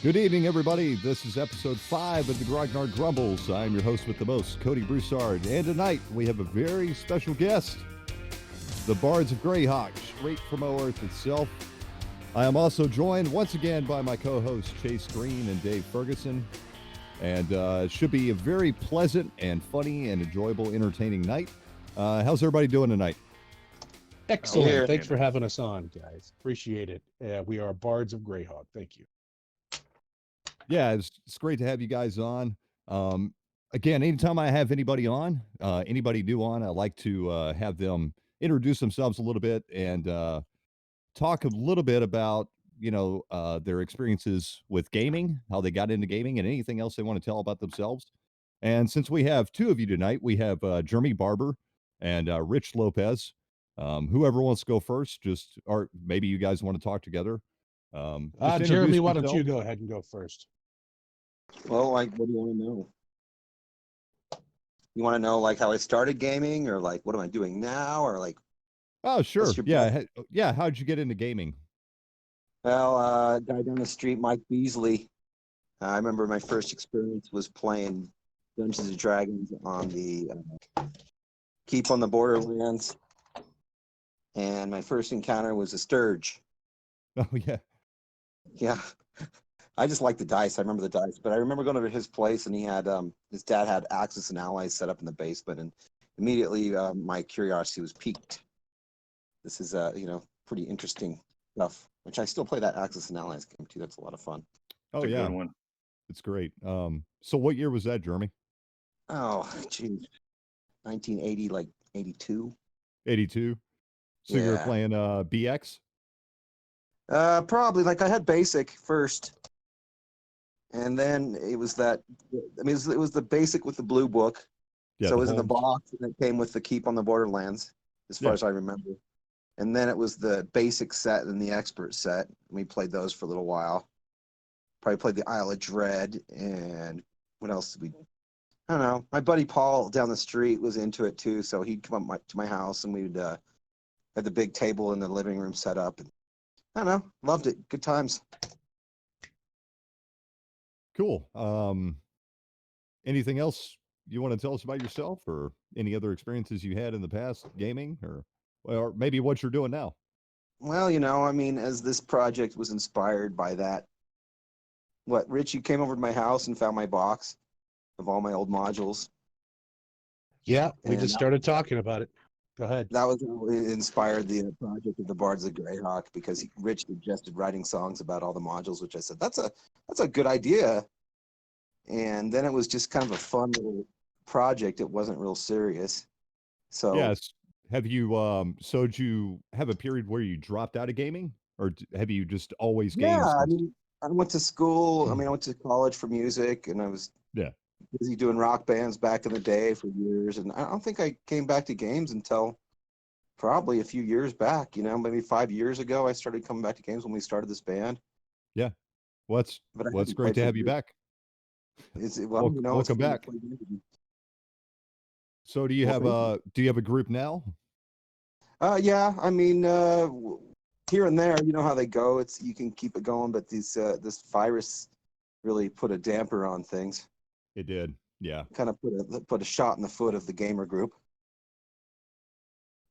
Good evening, everybody. This is episode 5 of the Grognard Grumbles. I'm your host with the most, Cody Broussard. And tonight we have a very special guest, the Bards of Greyhawk, straight from Earth itself. I am also joined once again by my co-hosts Chase Green and Dave Ferguson. And it should be a very pleasant and funny and enjoyable, entertaining night. How's everybody doing tonight? Excellent. Here. Thanks for having us on, guys. Appreciate it. We are Bards of Greyhawk. Thank you. Yeah, it's great to have you guys on. Again, anytime I have anybody on, anybody new on, I like to have them introduce themselves a little bit and talk a little bit about, their experiences with gaming, how they got into gaming, and anything else they want to tell about themselves. And since we have two of you tonight, we have Jeremy Barber and Rich Lopez. Whoever wants to go first, or maybe you guys want to talk together. Just Jeremy, introduce why don't you yourself. go ahead and go first? Well, what do you want to know? You want to know, how I started gaming, or, what am I doing now, or, Oh, sure. what's your Yeah. Yeah. How'd you get into gaming? Well, guy down the street, Mike Beasley. I remember my first experience was playing Dungeons and Dragons on the Keep on the Borderlands, and my first encounter was a Sturge. Oh, yeah. Yeah. I just like the dice. I remember the dice, but I remember going to his place, and he had his dad had Axis and Allies set up in the basement, and immediately my curiosity was piqued. This is pretty interesting stuff, which I still play that Axis and Allies game too. That's a lot of fun. Oh, It's a yeah. good one. It's great. So what year was that, Jeremy? Oh, geez, 1980, 82. 82. So you were Yeah. playing BX? Probably. I had basic first, and then it was that. I mean, it was the basic with the blue book. Yeah. So it the was in the Holmes. box, and it came with the Keep on the Borderlands, as far Yeah. as I remember. And then it was the basic set and the expert set. We played those for a little while. Probably played the Isle of Dread, and what else did we? I don't know. My buddy Paul down the street was into it too, so he'd come up to my house, and we'd have the big table in the living room set up. And I don't know. Loved it. Good times. Cool. Anything else you want to tell us about yourself, or any other experiences you had in the past gaming, or maybe what you're doing now? Well, I mean, as this project was inspired by that. What, Rich, you came over to my house and found my box of all my old modules. Yeah, we And just started talking about it. Go ahead. That was what inspired the project of the Bards of Greyhawk, because Rich suggested writing songs about all the modules, which I said, that's a good idea. And then it was just kind of a fun little project. It wasn't real serious. So Yes. Have you so did you have a period where you dropped out of gaming, or have you just always gamed yeah, I since? mean, I went to school. I mean, I went to college for music, and I was Yeah. busy doing rock bands back in the day for years. And I don't think I came back to games until probably a few years back, maybe 5 years ago. I started coming back to games when we started this band. Yeah. Well, it's But I well, it's haven't great played to for have you years. back. It's Welcome fun to back. play games again. So do you Well, have thank do you have a group now? Yeah, I mean, here and there, you know how they go. You can keep it going, but this virus really put a damper on things. It did. Yeah. Kind of put a shot in the foot of the gamer group.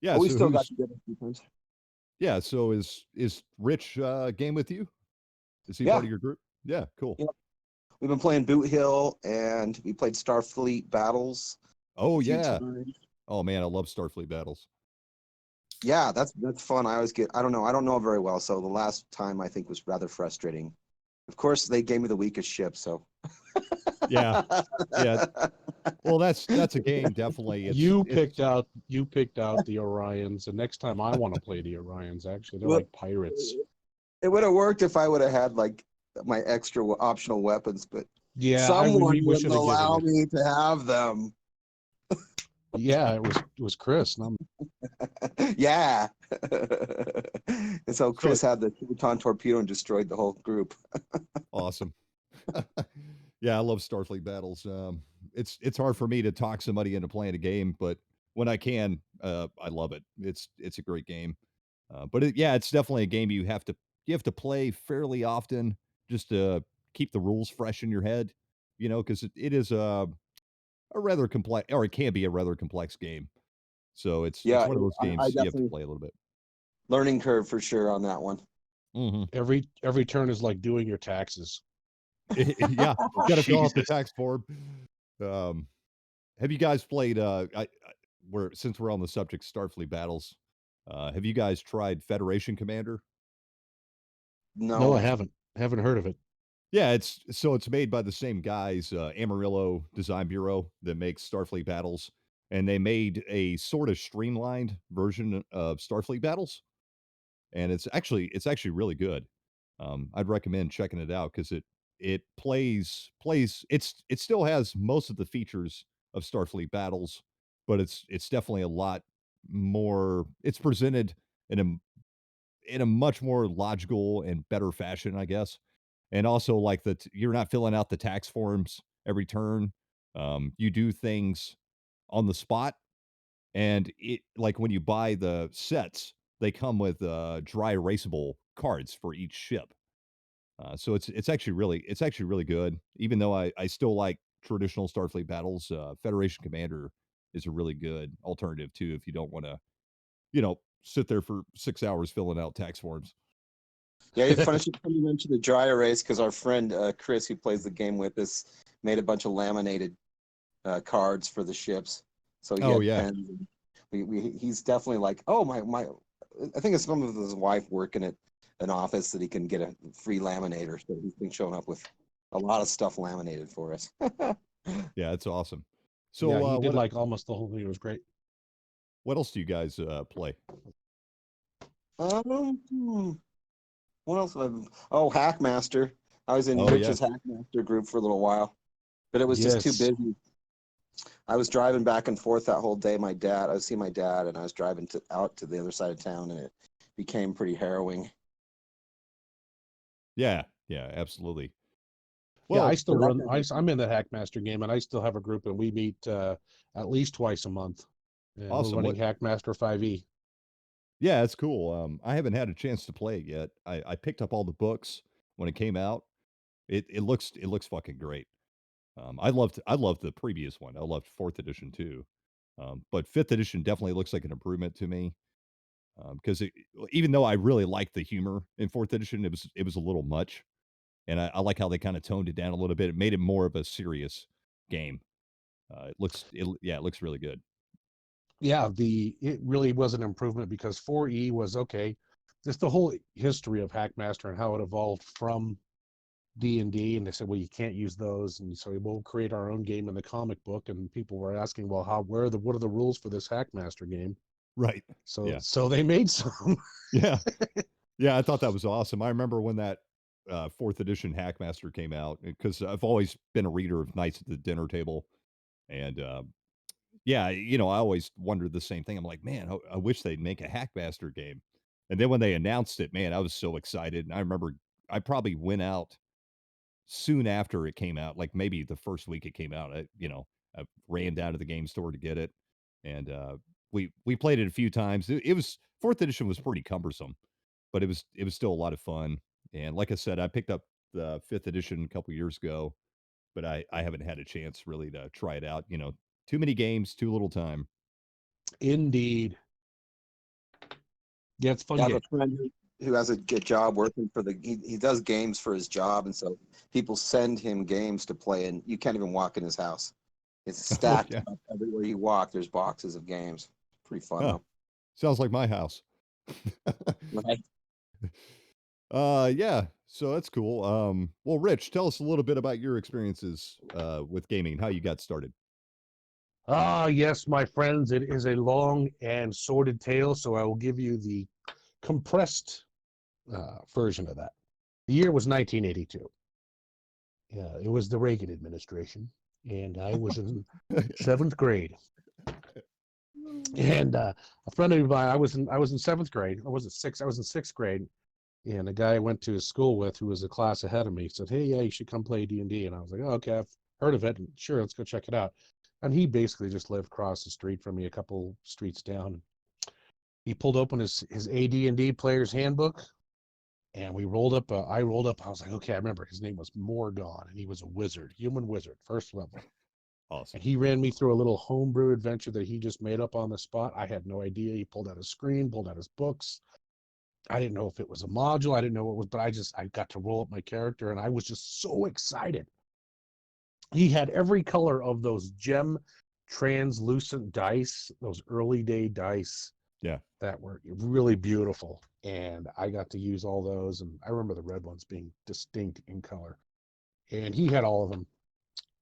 Yeah. But we So still got together a few times. yeah, so is Rich game with you? Is he Yeah. part of your group? Yeah, cool. Yeah. We've been playing Boot Hill, and we played Starfleet Battles Oh a few yeah. times. Oh man, I love Starfleet battles. Yeah, that's fun. I don't know very well, so the last time I think was rather frustrating. Of course, they gave me the weakest ship, so. Yeah. Yeah. Well, that's a game definitely. You It's picked out the Orions, and next time I want to play the Orions. Actually, they're Well, like pirates. It would have worked if I would have had my extra optional weapons, but Yeah, someone we wouldn't should have allow given me to have them. it. Yeah, it was Chris. Yeah. And so Chris had the Photon torpedo and destroyed the whole group. awesome. Yeah, I love Starfleet battles. It's hard for me to talk somebody into playing a game, but when I can, I love it. It's a great game. But yeah, it's definitely a game you have to play fairly often just to keep the rules fresh in your head, because it is a rather complex, or it can be a rather complex game. So it's Yeah, one of those I games you have to definitely play a little bit. learning curve for sure on that one. Hmm. Every turn is like doing your taxes. Yeah, got to fill out the Jesus. tax form. Um, have you guys played? Since we're on the subject, Starfleet battles. Have you guys tried Federation Commander? No, I No. haven't. Haven't heard of it. Yeah, it's made by the same guys, Amarillo Design Bureau, that makes Starfleet battles, and they made a sort of streamlined version of Starfleet battles, and it's actually really good. I'd recommend checking it out because it plays it still has most of the features of Starfleet battles, but it's definitely a lot more. It's presented in a much more logical and better fashion, I guess. And also, like you're not filling out the tax forms every turn. You do things on the spot, and it like when you buy the sets, they come with dry erasable cards for each ship. So it's actually really good. Even though I still like traditional Starfleet battles, Federation Commander is a really good alternative too if you don't want to sit there for 6 hours filling out tax forms. Yeah, it's funny you mentioned the dry erase because our friend Chris, who plays the game with us, made a bunch of laminated cards for the ships. So he Oh had yeah, pens. And he's definitely like, oh my. I think it's some of his wife working at an office that he can get a free laminator. So he's been showing up with a lot of stuff laminated for us. yeah, it's awesome. Yeah, So he did what like almost the whole thing. It was great. what else do you guys play? Hmm, what else? Oh, Hackmaster. I was in Oh yeah, Rich's Hackmaster group for a little while, but it was just too Yes. busy. I was driving back and forth that whole day. I was seeing my dad, and I was driving out to the other side of town, and it became pretty harrowing. yeah, yeah, absolutely. Yeah, I Well, still run. I'm in the Hackmaster game, and I still have a group, and we meet at least twice a month, and we're awesome. running What? Hackmaster 5e. Yeah, it's cool. I haven't had a chance to play it yet. I picked up all the books when it came out. It looks fucking great. I loved the previous one. I loved fourth edition too. But fifth edition definitely looks like an improvement to me. Because even though I really liked the humor in fourth edition, it was a little much, and I like how they kind of toned it down a little bit. It made it more of a serious game. It looks really good. Yeah, it really was an improvement because 4e was okay. Just the whole history of Hackmaster and how it evolved from D&D, and they said, well, you can't use those, and so we'll create our own game in the comic book. And people were asking, well, what are the rules for this Hackmaster game? Right. So Yeah. so they made some. Yeah. Yeah. I thought that was awesome. I remember when that fourth edition Hackmaster came out because I've always been a reader of Knights at the Dinner Table, and yeah, I always wondered the same thing. I'm like, man, I wish they'd make a Hackmaster game. And then when they announced it, man, I was so excited. And I remember I probably went out soon after it came out, like maybe the first week it came out. I ran down to the game store to get it, and we played it a few times. It was fourth edition was pretty cumbersome, but it was still a lot of fun. And like I said, I picked up the fifth edition a couple years ago, but I haven't had a chance really to try it out. Too many games, too little time. Indeed. Yeah, it's a I fun have a game. friend who has a good job working for he does games for his job, and so people send him games to play, and you can't even walk in his house. It's Oh stacked yeah, up everywhere you walk. There's boxes of games. Pretty fun huh. though. Sounds like my house. Right? Yeah, so that's cool. Well, Rich, tell us a little bit about your experiences with gaming, how you got started. Ah, yes, my friends, it is a long and sordid tale, so I will give you the compressed version of that. The year was 1982. Yeah, it was the Reagan administration, and I was in seventh grade. And a friend of mine, I was in seventh grade. I wasn't six. I was in sixth grade, and a guy I went to school with who was a class ahead of me said, "Hey, yeah, you should come play D&D." And I was like, "Oh, okay, I've heard of it. And sure, let's go check it out." And he basically just lived across the street from me, a couple streets down. He pulled open his AD&D player's handbook, And we rolled up. I rolled up. I was like, okay, I remember his name was Morgon, and he was a wizard, human wizard, first level. Awesome. And he ran me through a little homebrew adventure that he just made up on the spot. I had no idea. He pulled out his screen, pulled out his books. I didn't know if it was a module. I didn't know what it was, but I got to roll up my character, and I was just so excited. He had every color of those gem translucent dice, those early day dice Yeah. that were really beautiful. And I got to use all those. And I remember the red ones being distinct in color. And he had all of them.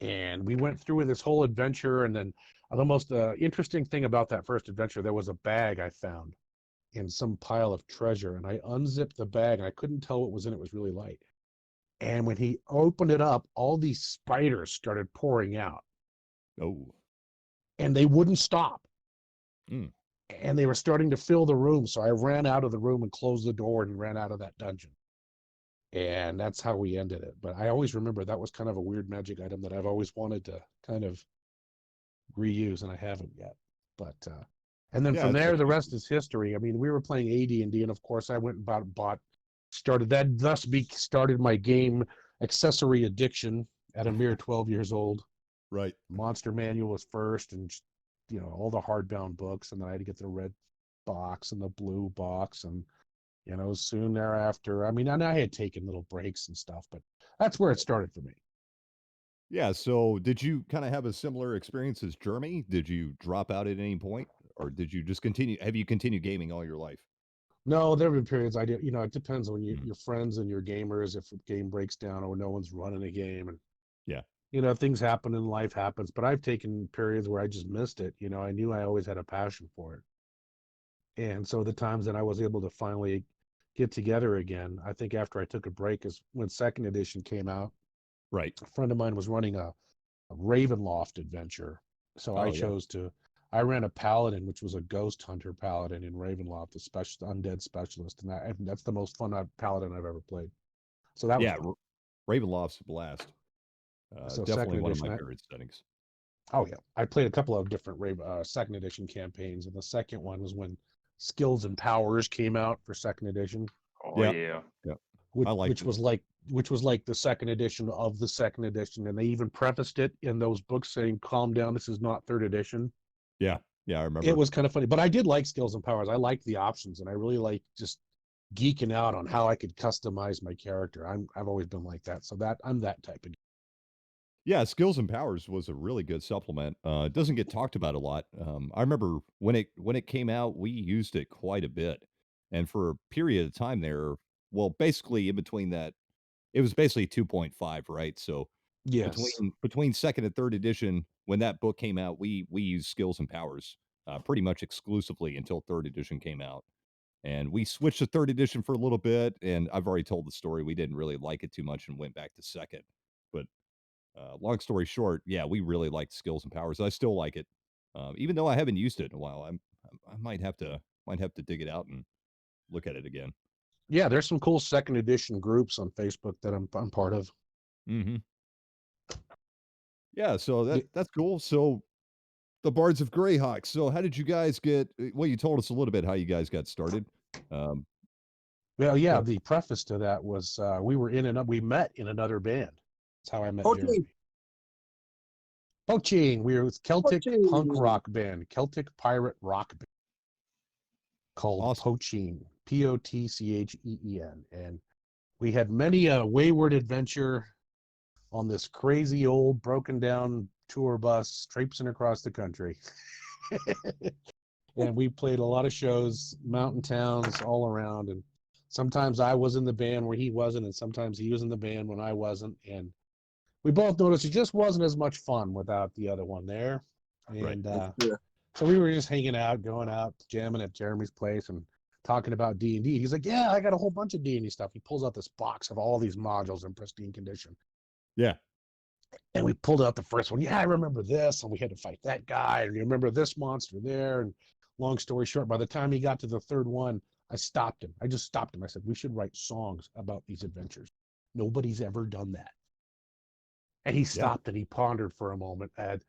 And we went through this whole adventure. And then the most interesting thing about that first adventure, there was a bag I found in some pile of treasure. And I unzipped the bag, and I couldn't tell what was in it. It was really light. And when he opened it up, all these spiders started pouring out. Oh. And they wouldn't stop. Mm. And they were starting to fill the room. So I ran out of the room and closed the door and ran out of that dungeon. And that's how we ended it. But I always remember that was kind of a weird magic item that I've always wanted to kind of reuse, and I haven't yet. But and then Yeah, from it's there, a the rest is history. I mean, we were playing AD&D, and of course, I went and started my game accessory addiction at a mere 12 years old. right. Monster Manual was first, and all the hardbound books, and then I had to get the red box and the blue box, and soon thereafter. I mean, and I had taken little breaks and stuff, but that's where it started for me. Yeah. So did you kind of have a similar experience as Jeremy? Did you drop out at any point, or did you just continue? Have you continued gaming all your life? No, there have been periods I did. It depends on Mm. your friends and your gamers. If a game breaks down or no one's running a game, and Yeah. things happen and life happens. But I've taken periods where I just missed it. I knew I always had a passion for it, and so the times that I was able to finally get together again, I think after I took a break is when second edition came out. Right. A friend of mine was running a Ravenloft adventure, so Oh yeah. I ran a paladin, which was a ghost hunter paladin in Ravenloft, a special undead specialist, and that's the most fun paladin I've ever played. So that was Yeah. fun. Ravenloft's a blast. So Definitely second one of my edition, favorite settings. oh yeah, I played a couple of different second edition campaigns, and the second one was when Skills and Powers came out for second edition, Oh Yeah. yeah. Yeah. which I liked which it. was like which was like the second edition of the second edition, and they even prefaced it in those books saying, "Calm down, this is not third edition." Yeah. Yeah. I It remember. was kind of funny, but I did like Skills and Powers. I liked the options, and I really like just geeking out on how I could customize my character. I've always been like that, so that I'm that type of. Yeah, Skills and Powers was a really good supplement. It doesn't get talked about a lot. I remember when it came out, we used it quite a bit, and for a period of time there, well, basically in between that, it was basically 2.5, right? So Yes, between second and third edition, when that book came out, we used Skills and Powers pretty much exclusively until third edition came out, and we switched to third edition for a little bit. And I've already told the story. We didn't really like it too much and went back to second, but long story short, yeah, we really liked Skills and Powers. I still like it, even though I haven't used it in a while. I might have to dig it out and look at it again. yeah. There's some cool second edition groups on Facebook that I'm part of. Hmm. Yeah, so Y- that's cool. So the Bards of Greyhawk. So how did you guys get? Well, you told us a little bit how you guys got started. Um, Well, yeah. but The preface to that was we met in another band. That's how I met Poaching. Jeremy. Poaching. We were with Celtic punk Poaching. rock band, Celtic pirate rock band called awesome. Poaching, Potcheen, and we had many a wayward adventure on this crazy old broken down tour bus traipsing across the country. And we played a lot of shows, mountain towns all around. And sometimes I was in the band where he wasn't, and sometimes he was in the band when I wasn't. And we both noticed it just wasn't as much fun without the other one there. Right. And That's true. so we were just hanging out, going out, jamming at Jeremy's place and talking about D&D. He's like, yeah, I got a whole bunch of D&D stuff. He pulls out this box of all these modules in pristine condition. Yeah. And we pulled out the first one. Yeah, I remember this. And we had to fight that guy. And you remember this monster there. And long story short, by the time he got to the third one, I stopped him. I just stopped him. I said, we should write songs about these adventures. Nobody's ever done that. And he Yeah. stopped and he pondered for a moment. And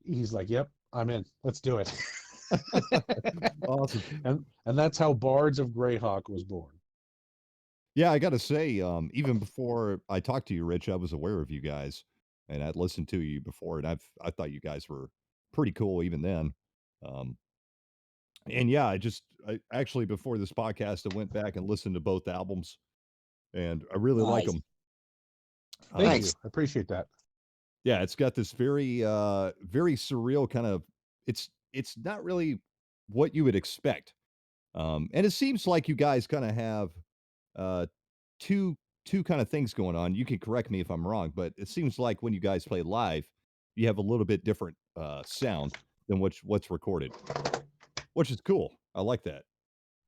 he's like, yep, I'm in. Let's do it. Awesome. And that's how Bards of Greyhawk was born. Yeah, I gotta say, even before I talked to you, Rich, I was aware of you guys, and I'd listened to you before, and I thought you guys were pretty cool even then. Um, and yeah, I actually before this podcast, I went back and listened to both albums, and I really like Nice. them. Thank Um, you. Thanks. I appreciate that. yeah, it's got this very surreal kind of. It's not really what you would expect, and it seems like you guys kind of have uh, two two kind of things going on. You can correct me if I'm wrong, but it seems like when you guys play live, you have a little bit different sound than what's recorded, which is cool. I like that.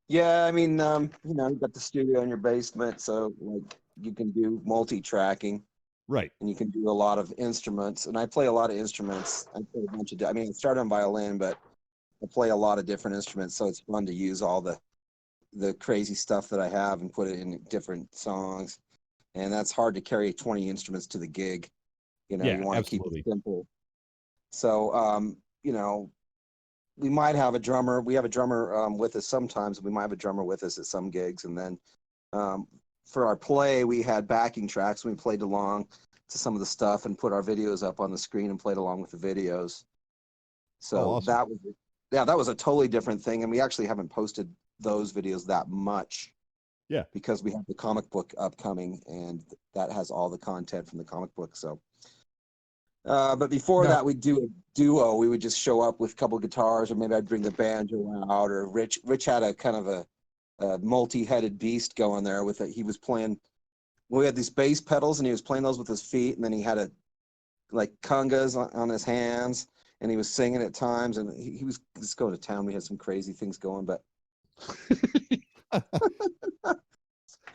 Yeah, I mean, you got the studio in your basement, so like you can do multi-tracking Right. and you can do a lot of instruments. And I play a lot of instruments. I play a bunch of. I mean, I started on violin, but I play a lot of different instruments, so it's fun to use all the crazy stuff that I have and put it in different songs. And that's hard to carry 20 instruments to the gig. You Yeah. want to keep it Absolutely. simple. So, we might have a drummer. We have a drummer with us sometimes. We might have a drummer with us at some gigs. And then um, for our play, we had backing tracks. We played along to some of the stuff and put our videos up on the screen and played along with the videos. Oh, So awesome. that was a totally different thing. And we actually haven't posted those videos that much Yeah. because we have the comic book upcoming and that has all the content from the comic book. So but before No, that, we'd do a duo. We would just show up with a couple guitars, or maybe I'd bring the banjo out. Or Rich had a kind of a multi-headed beast going there with it. He was playing. Well, we had these bass pedals, and he was playing those with his feet, and then he had a like congas on his hands, and he was singing at times, and he was just going to town. We had some crazy things going, but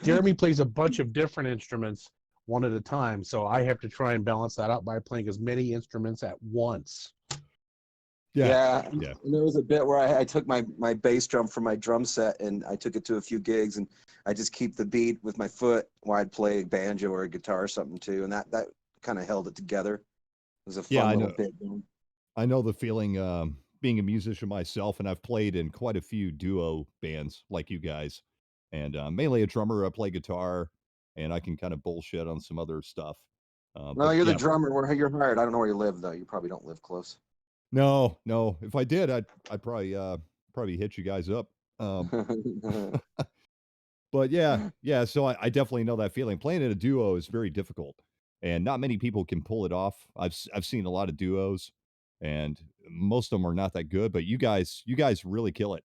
Jeremy plays a bunch of different instruments one at a time, so I have to try and balance that out by playing as many instruments at once. Yeah. yeah, Yeah. and there was a bit where I took my bass drum from my drum set and I took it to a few gigs and I just keep the beat with my foot while I'd play a banjo or a guitar or something too, and that kind of held it together. It was a Yeah. fun I little know. bit. I know the feeling. Being a musician myself, and I've played in quite a few duo bands like you guys, and mainly a drummer. I play guitar, and I can kind of bullshit on some other stuff. No, But you're the yeah, drummer. Where you're hired. I don't know where you live though. You probably don't live close. no, no. If I did, I'd probably hit you guys up. But yeah, yeah. So I definitely know that feeling. Playing in a duo is very difficult, and not many people can pull it off. I've seen a lot of duos, and most of them are not that good. But you guys really kill it.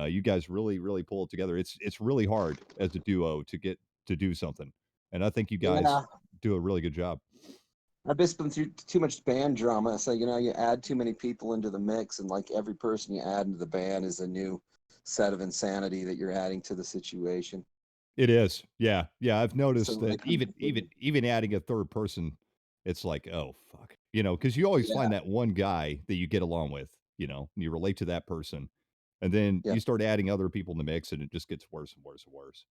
You guys really pull it together. It's really hard as a duo to get to do something, and I think you guys Yeah, do a really good job. I've just been through too much band drama. So you add too many people into the mix, and like every person you add into the band is a new set of insanity that you're adding to the situation. It is. Yeah. Yeah, I've noticed So I that kind even adding a third person, it's like, "Oh, fuck." Because you always yeah, find that one guy that you get along with, and you relate to that person. And then yeah. you start adding other people in the mix and it just gets worse and worse and worse.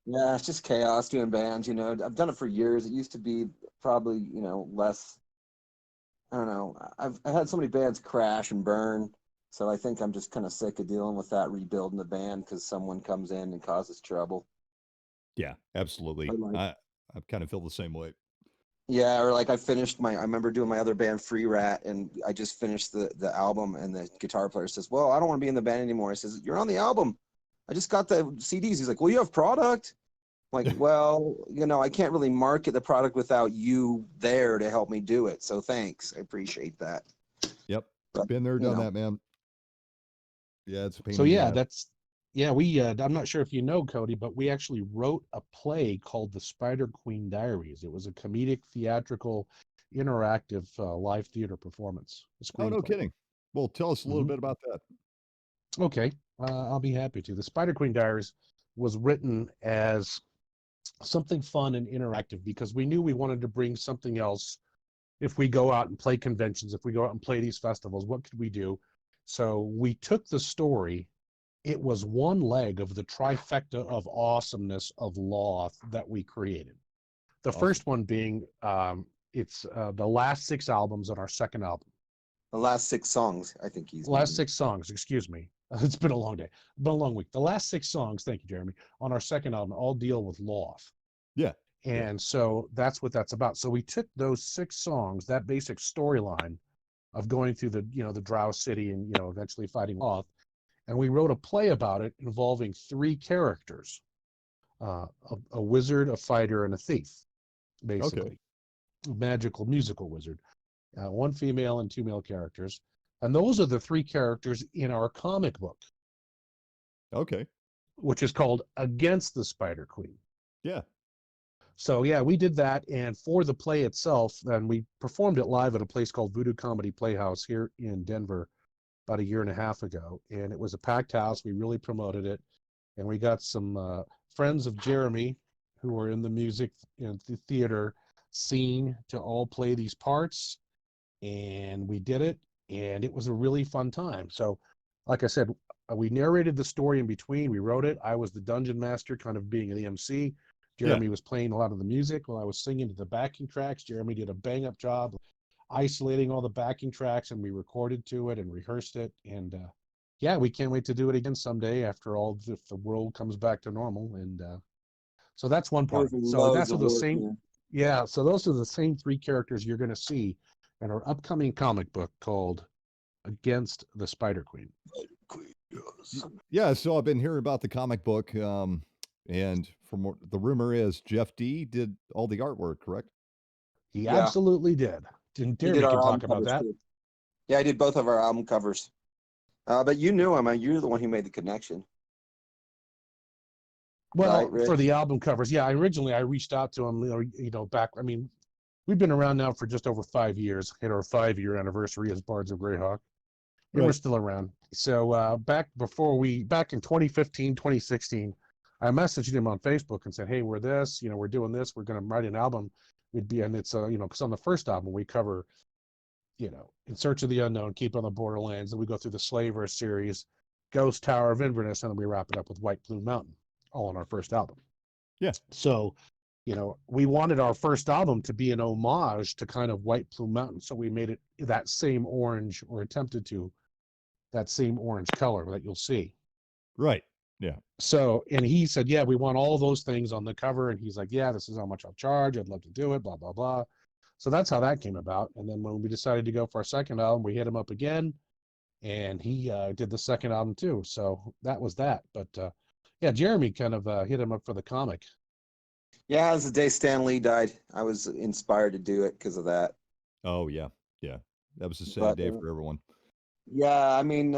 Yeah, it's just chaos doing bands. I've done it for years. It used to be probably, less. I don't know. I had so many bands crash and burn, so I think I'm just kind of sick of dealing with that, rebuilding the band because someone comes in and causes trouble. Yeah, absolutely. Or like, I kind of feel the same way. yeah, or like I remember doing my other band, Free Rat, and I just finished the album, and the guitar player says, "Well, I don't want to be in the band anymore." I says, "You're on the album. I just got the CDs." He's like, "Well, you have product." Like, well, I can't really market the product without you there to help me do it. So thanks. I appreciate that. Yep. But, Been there, you done know, that, man. Yeah, it's a pain So in the yeah, ass. we I'm not sure if you know, Cody, but we actually wrote a play called The Spider Queen Diaries. It was a comedic, theatrical, interactive live theater performance, a Oh, no screenplay. kidding. Well, tell us a little Hmm. bit about that. Okay, I'll be happy to. The Spider Queen Diaries was written as something fun and interactive because we knew we wanted to bring something else. If we go out and play conventions, if we go out and play these festivals, what could we do? So we took the story. It was one leg of the trifecta of awesomeness of law that we created. The Awesome. first one being it's the last six albums on our second album. the last 6 songs, I think he's Last meaning. six songs, excuse me. It's been a long day. It's been a long week. The last 6 songs, thank you, Jeremy, on our second album all deal with Loth. Yeah. And so that's what that's about. So we took those 6 songs, that basic storyline of going through the, the Drow city and, eventually fighting Loth, and we wrote a play about it involving 3 characters, a wizard, a fighter, and a thief, basically. A magical musical wizard. 1 female and 2 male characters. And those are the 3 characters in our comic book. Okay. Which is called Against the Spider Queen. Yeah. So yeah, we did that, and for the play itself, then we performed it live at a place called Voodoo Comedy Playhouse here in Denver about 1.5 years ago, and it was a packed house. We really promoted it, and we got some friends of Jeremy who are in the music and the theater scene to all play these parts, and we did it, and it was a really fun time. So, like I said, we narrated the story in between. We wrote it. I was the dungeon master, kind of being the MC. Jeremy was playing a lot of the music while I was singing to the backing tracks. Jeremy did a bang-up job isolating all the backing tracks, and we recorded to it and rehearsed it. And yeah, we can't wait to do it again someday after all, if the world comes back to normal. And so that's one part. So that's what those same, yeah. So those are the same 3 characters you're going to see in our upcoming comic book called Against the Spider Queen. Yeah, so I've been hearing about the comic book, and from the rumor is Jeff D did all the artwork, correct? He absolutely did. Didn't Jeremy can talk about that? Too. Yeah, I did both of our album covers. But you knew him. You're the one who made the connection. Well, right, for the album covers, yeah. Originally, I reached out to him, back. I mean, we've been around now for just over 5 years. Hit our 5-year anniversary as Bards of Greyhawk. And we're still around. So back in 2015, 2016, I messaged him on Facebook and said, hey, we're this, we're doing this. We're going to write an album. And it's, because on the first album, we cover, In Search of the Unknown, Keep on the Borderlands, and we go through the Slaver series, Ghost Tower of Inverness, and then we wrap it up with White Plume Mountain, all on our first album. Yeah. So, we wanted our first album to be an homage to kind of White Plume Mountain. So we made it that same orange, or attempted to, that same orange color that you'll see. Right. Yeah. So, and he said, yeah, we want all those things on the cover. And he's like, yeah, this is how much I'll charge. I'd love to do it, blah, blah, blah. So that's how that came about. And then when we decided to go for our second album, we hit him up again, and he did the second album too. So that was that. But yeah, Jeremy kind of hit him up for the comic. Yeah, it was the day Stan Lee died. I was inspired to do it because of that. Oh, yeah. Yeah. That was a sad day for everyone. Yeah, I mean,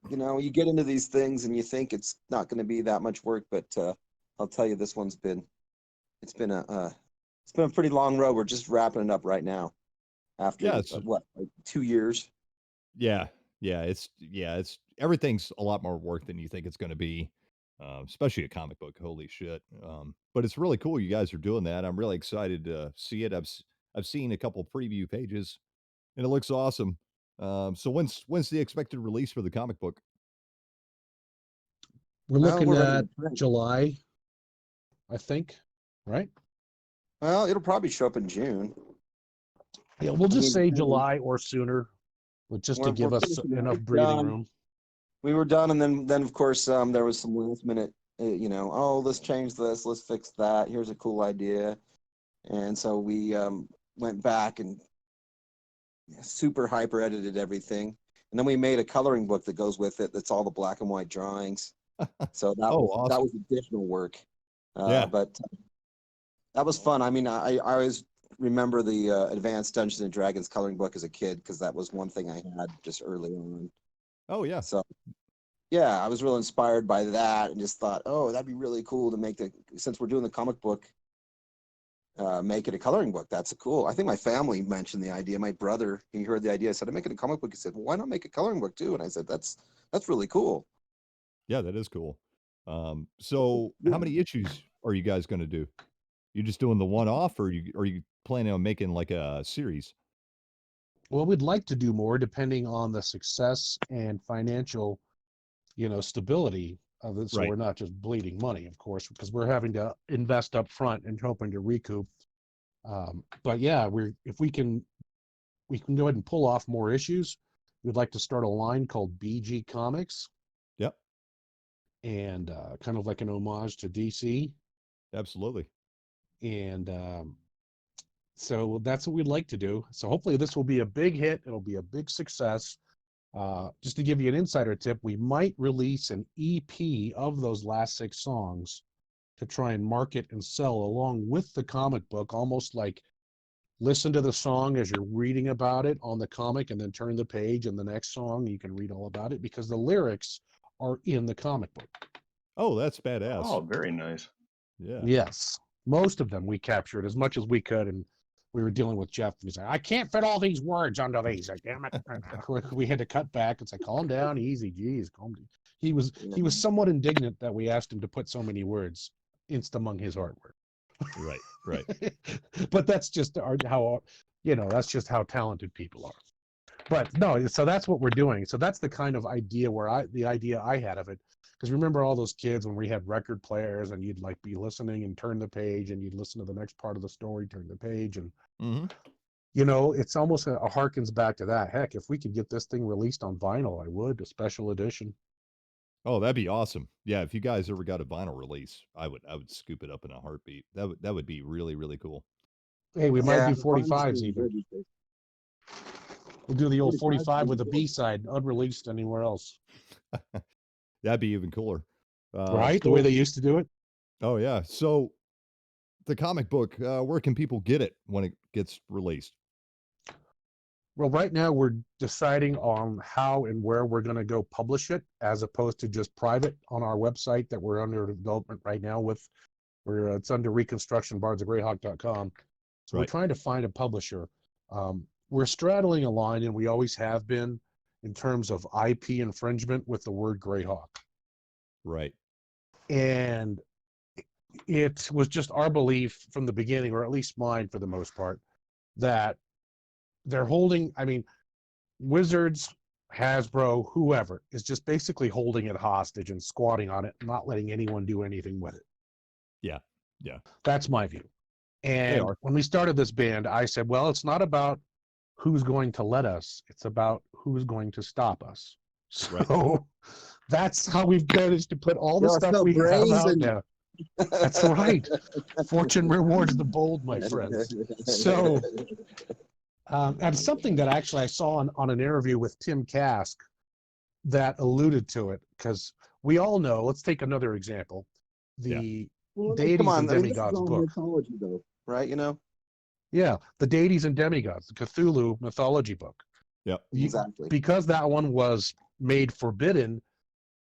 you get into these things and you think it's not going to be that much work, but I'll tell you, this one's been a pretty long road. We're just wrapping it up right now after like 2 years. Yeah. It's everything's a lot more work than you think it's going to be, especially a comic book. Holy shit. But it's really cool you guys are doing that. I'm really excited to see it. I've seen a couple preview pages, and it looks awesome. So when's the expected release for the comic book? We're looking at July, I think, right? Well, it'll probably show up in June. Yeah, we'll just say July or sooner, but just to give us enough breathing room. We were done, and then of course there was some last minute, let's change this, let's fix that. Here's a cool idea, and so we went back and super hyper edited everything, and then we made a coloring book that goes with it. That's all the black and white drawings. So that awesome. That was additional work. Yeah, but that was fun. I mean, I always remember the Advanced Dungeons and Dragons coloring book as a kid, because that was one thing I had just early on. Oh yeah. So yeah, I was real inspired by that, and just thought, oh, that'd be really cool to make since we're doing the comic book, make it a coloring book. That's cool. I think my family mentioned the idea. My brother, he heard the idea. I said, I'm making a comic book. He said, well, why not make a coloring book too? And I said, that's really cool. Yeah, that is cool. So how many issues are you guys going to do? You just doing the one-off, or are you planning on making like a series? Well, we'd like to do more, depending on the success and financial, stability of it. So we're not just bleeding money, of course, because we're having to invest up front and hoping to recoup. But yeah, if we can go ahead and pull off more issues. We'd like to start a line called BG Comics, and kind of like an homage to DC. Absolutely. And so that's what we'd like to do. So hopefully this will be a big hit. It'll be a big success. Just to give you an insider tip, we might release an EP of those last 6 songs to try and market and sell along with the comic book, almost like listen to the song as you're reading about it on the comic and then turn the page and the next song you can read all about it because the lyrics are in the comic book. Oh, that's badass. Oh, very nice. Yeah. Yes. Most of them we captured as much as we could, and we were dealing with Jeff. He's like, I can't fit all these words onto these. Like, damn it. We had to cut back. It's like, calm down, easy, geez, calm down. He was somewhat indignant that we asked him to put so many words among his artwork. Right, right. But that's just how, that's just how talented people are. But no, so that's what we're doing. So that's the kind of idea the idea I had of it. Because remember all those kids when we had record players and you'd like be listening and turn the page and you'd listen to the next part of the story, turn the page. And, it's almost harkens back to that. Heck, if we could get this thing released on vinyl, I would, a special edition. Oh, that'd be awesome. Yeah, if you guys ever got a vinyl release, I would scoop it up in a heartbeat. That would be really, really cool. Hey, we might do the 45s vinyls even. are good. We'll do the old 45s 45 would with be a cool. B-side, unreleased anywhere else. That'd be even cooler. Right? The way they used to do it? Oh, yeah. So the comic book, where can people get it when it gets released? Well, right now we're deciding on how and where we're going to go publish it, as opposed to just private on our website that we're under development right now with, where it's under reconstruction, bardsofgreyhawk.com. So we're Right. trying to find a publisher. We're straddling a line, and we always have been, in terms of IP infringement with the word Greyhawk. Right. And it was just our belief from the beginning, or at least mine for the most part, that they're holding, Wizards, Hasbro, whoever, is just basically holding it hostage and squatting on it, not letting anyone do anything with it. Yeah. Yeah. That's my view. And are. when we started this band, I said, well, it's not about who's going to let us, it's about who's going to stop us. So Right. that's how we've managed to put all the You're stuff so we have out brazen. now. That's right. Fortune rewards the bold, my friends. So, and something that actually I saw on an interview with Tim Kask that alluded to it, because we all know, let's take another example, the Well, Deities come on, and I mean, this is Demigods all book. mythology, though, right? Yeah, the Deities and Demigods, the Cthulhu mythology book. Yep. Exactly. Because that one was made forbidden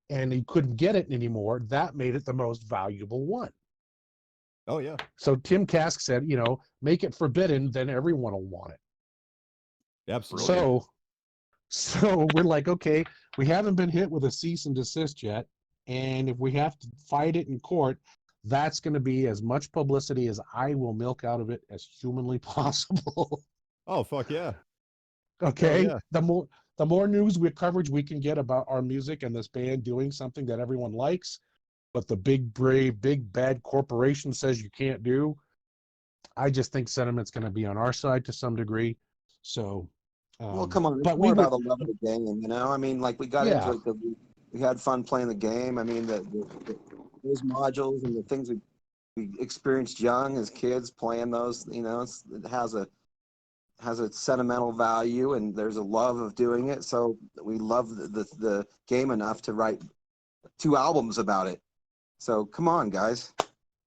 and he couldn't get it anymore, that made it the most valuable one. Oh, yeah. So Tim Kask said, make it forbidden, then everyone will want it. Absolutely. So we're like, okay, we haven't been hit with a cease and desist yet. And if we have to fight it in court, that's going to be as much publicity as I will milk out of it as humanly possible. Oh, fuck yeah. Okay. Oh, yeah. The more news coverage we can get about our music and this band doing something that everyone likes, but the big, brave, big, bad corporation says you can't do, I just think sentiment's going to be on our side to some degree. So, Well, come on, it's but more we about would, the love of the game, like we got into it because we had fun playing the game. Those modules and the things we experienced young as kids playing those, it has a sentimental value, and there's a love of doing it. So we love the game enough to write 2 albums about it. So come on, guys.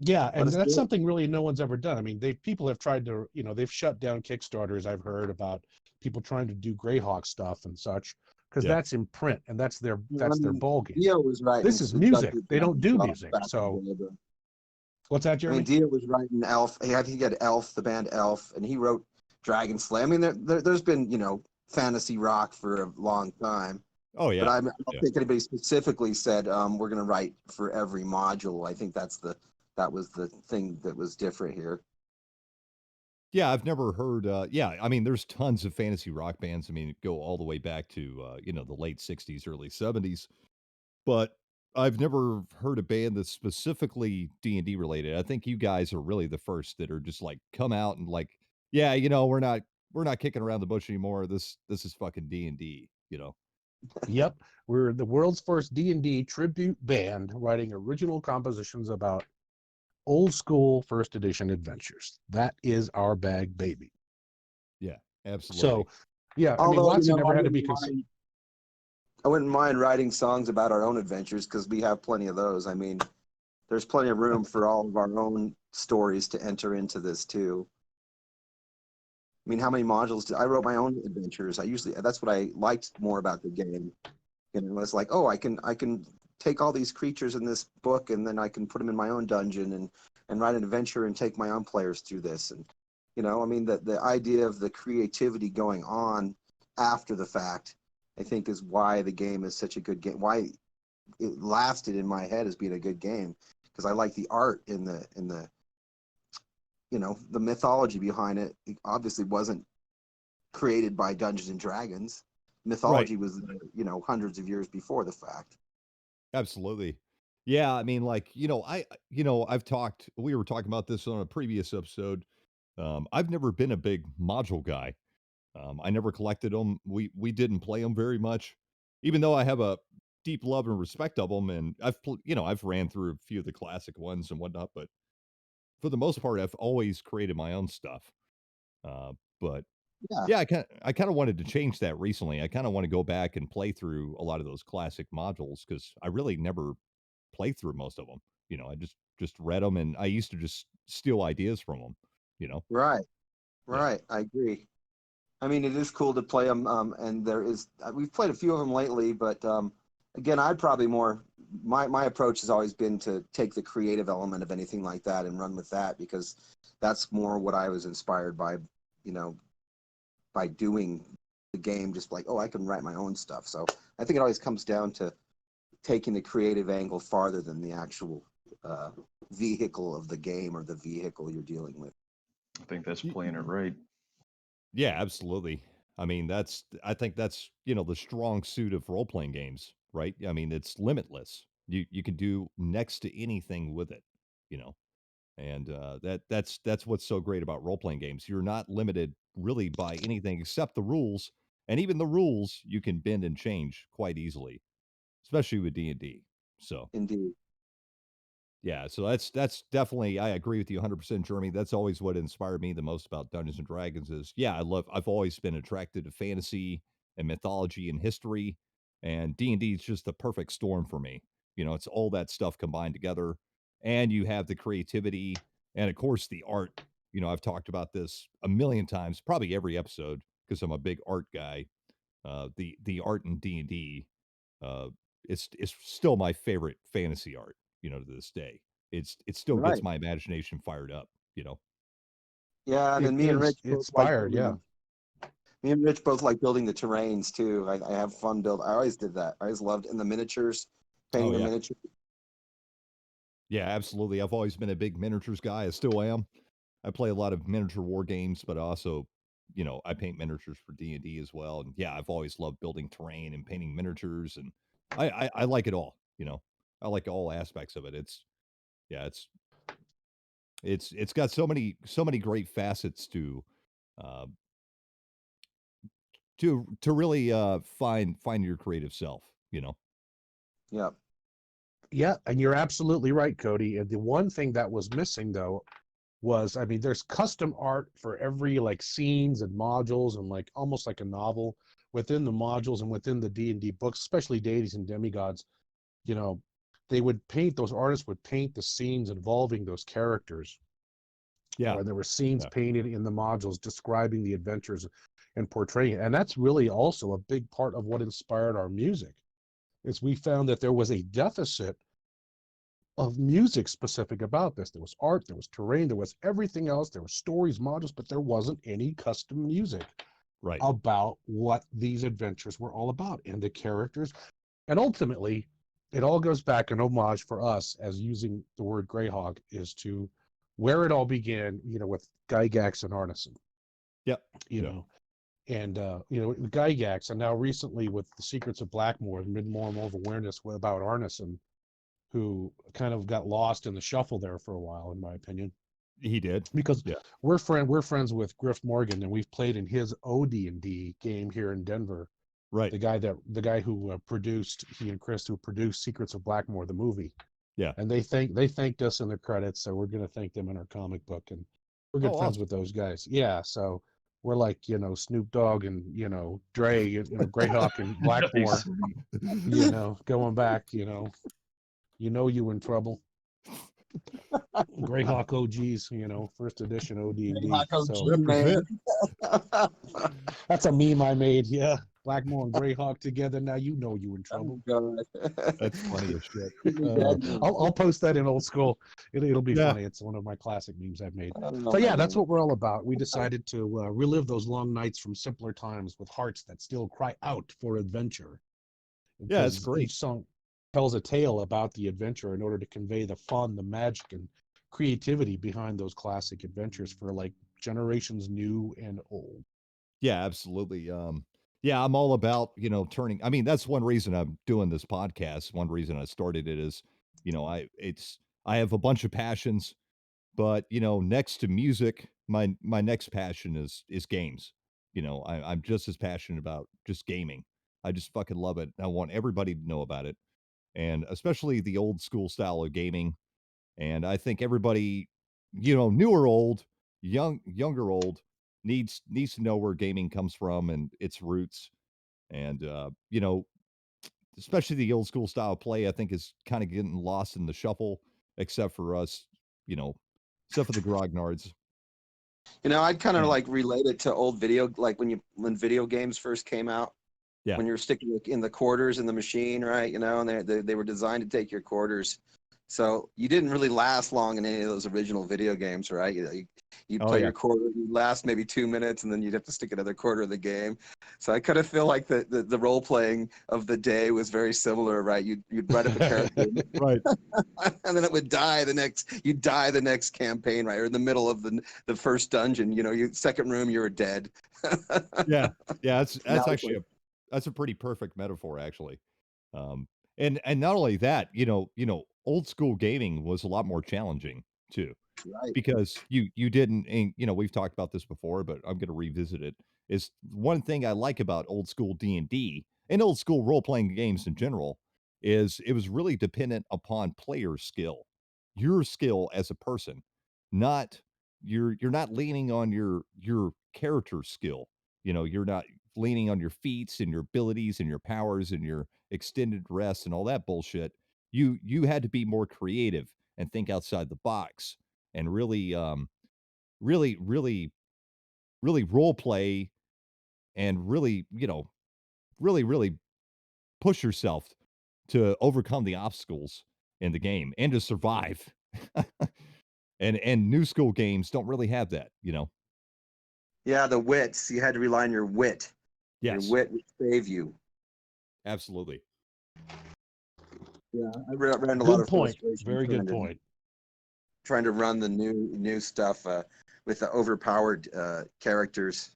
yeah, and us that's do it. something really no one's ever done. People have tried to, they've shut down Kickstarters. I've heard about people trying to do Greyhawk stuff and such, because that's in print and that's their ball game. Dio was writing. This is music. They don't do stuff music. back So in the day, but- what's that, Jeremy? Dio was writing Elf. I think he had Elf, the band Elf, and he wrote Dragon Slay. There's been, fantasy rock for a long time. Oh, yeah. But I don't think anybody specifically said we're going to write for every module. I think that was the thing that was different here. Yeah, I've never heard. There's tons of fantasy rock bands. Go all the way back to the late '60s, early '70s. But I've never heard a band that's specifically D&D related. I think you guys are really the first that are just like come out and like, yeah, we're not kicking around the bush anymore. This is fucking D&D. Yep, we're the world's first D&D tribute band writing original compositions about old school first edition adventures. That is our bag, baby. Yeah, absolutely. So, yeah, I mean, Although, Watson never had to be considered. I wouldn't mind writing songs about our own adventures because we have plenty of those. I mean, there's plenty of room for all of our own stories to enter into this too. I mean, how many modules I wrote my own adventures. That's what I liked more about the game. You know, it's like, oh, I can take all these creatures in this book and then I can put them in my own dungeon and write an adventure and take my own players through this. And I mean, the idea of the creativity going on after the fact, I think, is why the game is such a good game. Why it lasted in my head as being a good game, because I like the art in the the mythology behind it. It obviously wasn't created by Dungeons and Dragons. Right. Mythology was hundreds of years before the fact. Absolutely. Yeah, I mean, like, we were talking about this on a previous episode. I've never been a big module guy. I never collected them. We didn't play them very much, even though I have a deep love and respect of them. And I've ran through a few of the classic ones and whatnot, but for the most part, I've always created my own stuff. But Yeah, yeah, I kind of wanted to change that recently. I kind of want to go back and play through a lot of those classic modules because I really never played through most of them. I just read them, and I used to just steal ideas from them. You know, right, yeah, right. I agree. I mean, it is cool to play them, and we've played a few of them lately, but again, I'd probably more my approach has always been to take the creative element of anything like that and run with that because that's more what I was inspired by, you know, by doing the game. Just like, oh, I can write my own stuff. So I think it always comes down to taking the creative angle farther than the actual vehicle of the game or the vehicle you're dealing with. I think that's Y- playing it right. yeah, absolutely. I mean, I think that's the strong suit of role playing games, right? I mean, it's limitless. You can do next to anything with it. You know, and that's what's so great about role playing games. You're not limited really by anything except the rules, and even the rules you can bend and change quite easily, especially with D&D. So Indeed. yeah, so that's definitely, I agree with you 100%, Jeremy. That's always what inspired me the most about Dungeons and Dragons is, yeah, I've always been attracted to fantasy and mythology and history, and D&D is just the perfect storm for me. It's all that stuff combined together, and you have the creativity and of course the art. I've talked about this a million times, probably every episode because I'm a big art guy. The art in D&D, uh, it's still my favorite fantasy art, to this day. It still gets Right. my imagination fired up. Yeah, and It then me and is Rich both like inspired, yeah. building the terrains too. I have fun build. I always did that. I always loved in the miniatures, Oh painting the yeah. miniature. Yeah, absolutely. I've always been a big miniatures guy. I still am. I play a lot of miniature war games, but also, I paint miniatures for D&D as well. And yeah, I've always loved building terrain and painting miniatures, and I like it all. I like all aspects of it. Yeah, it's got so many great facets uh to really find your creative self. Yep. Yeah, and you're absolutely right, Cody. And the one thing that was missing though was, I mean, there's custom art for every like scenes and modules and like almost like a novel within the modules and within the D&D books, especially deities and demigods. You know, those artists would paint the scenes involving those characters. Yeah. There were scenes Yeah. painted in the modules describing the adventures and portraying it. And that's really also a big part of what inspired our music. Is we found that there was a deficit of music specific about this. There was art, there was terrain, there was everything else. There were stories, modules, but there wasn't any custom music Right. about what these adventures were all about and the characters. And ultimately, it all goes back an homage for us as using the word Greyhawk is to where it all began, with Gygax and Arneson, Yep. you Yep. know. And Gygax, and now recently with the Secrets of Blackmoor, there's been more and more of awareness about Arneson, who kind of got lost in the shuffle there for a while, in my opinion. He did. Because Yeah. we're friends with Griff Morgan, and we've played in his OD&D game here in Denver. Right. The guy who produced, he and Chris, who produced Secrets of Blackmore, the movie. Yeah. And they thanked us in the credits, so we're gonna thank them in our comic book, and we're good Oh, friends awesome. with those guys. Yeah, so we're like, Snoop Dogg and Dre, Greyhawk and Blackmore, Nice. going back, you in trouble. Greyhawk OGs, first edition OD&D. Greyhawk OG, So Represent. man. that's a meme I made. Yeah, Blackmore and Greyhawk together. Now you in trouble. God. That's funny as shit. I'll post that in old school. It'll be Yeah. funny. It's one of my classic memes I've made. So yeah, that's what we're all about. We decided to relive those long nights from simpler times with hearts that still cry out for adventure. Yeah, it's Because great. each song tells a tale about the adventure in order to convey the fun, the magic, and creativity behind those classic adventures for like generations new and old. Yeah, absolutely. Yeah, I'm all about, turning. I mean, that's one reason I'm doing this podcast. One reason I started it is, I have a bunch of passions, but next to music, my next passion is games. I'm just as passionate about just gaming. I just fucking love it. I want everybody to know about it, and especially the old school style of gaming. And I think everybody, new or old, younger old, needs to know where gaming comes from and its roots. And especially the old school style of play, I think is kind of getting lost in the shuffle, except for us, you know, except for the grognards. I'd kind of And like relate it to old video, like when video games first came out, yeah, when you're sticking in the quarters in the machine, right? And they were designed to take your quarters. So you didn't really last long in any of those original video games, right? You'd oh play yeah, your quarter, you'd last maybe 2 minutes, and then you'd have to stick another quarter of the game. So I kind of feel like the role playing of the day was very similar, right? You'd write up a character, right, and then it would die you'd die the next campaign, right? Or in the middle of the first dungeon, you second room, you were dead. yeah, yeah. Now That's it's actually like, that's a pretty perfect metaphor, actually. And not only that, old school gaming was a lot more challenging too, right. because you didn't, and we've talked about this before, but I'm going to revisit it. Is one thing I like about old school D&D and old school role playing games in general is it was really dependent upon player skill, your skill as a person, not you're not leaning on your character skill. You're not leaning on your feats and your abilities and your powers and your extended rest and all that bullshit. You had to be more creative and think outside the box and really really really really role play and really really push yourself to overcome the obstacles in the game and to survive. And new school games don't really have that. Yeah, the wits. You had to rely on your wit. Your Yes, wit would save you. absolutely. Yeah, I ran a lot Good of point. frustration Very good point. trying to run the new stuff with the overpowered characters.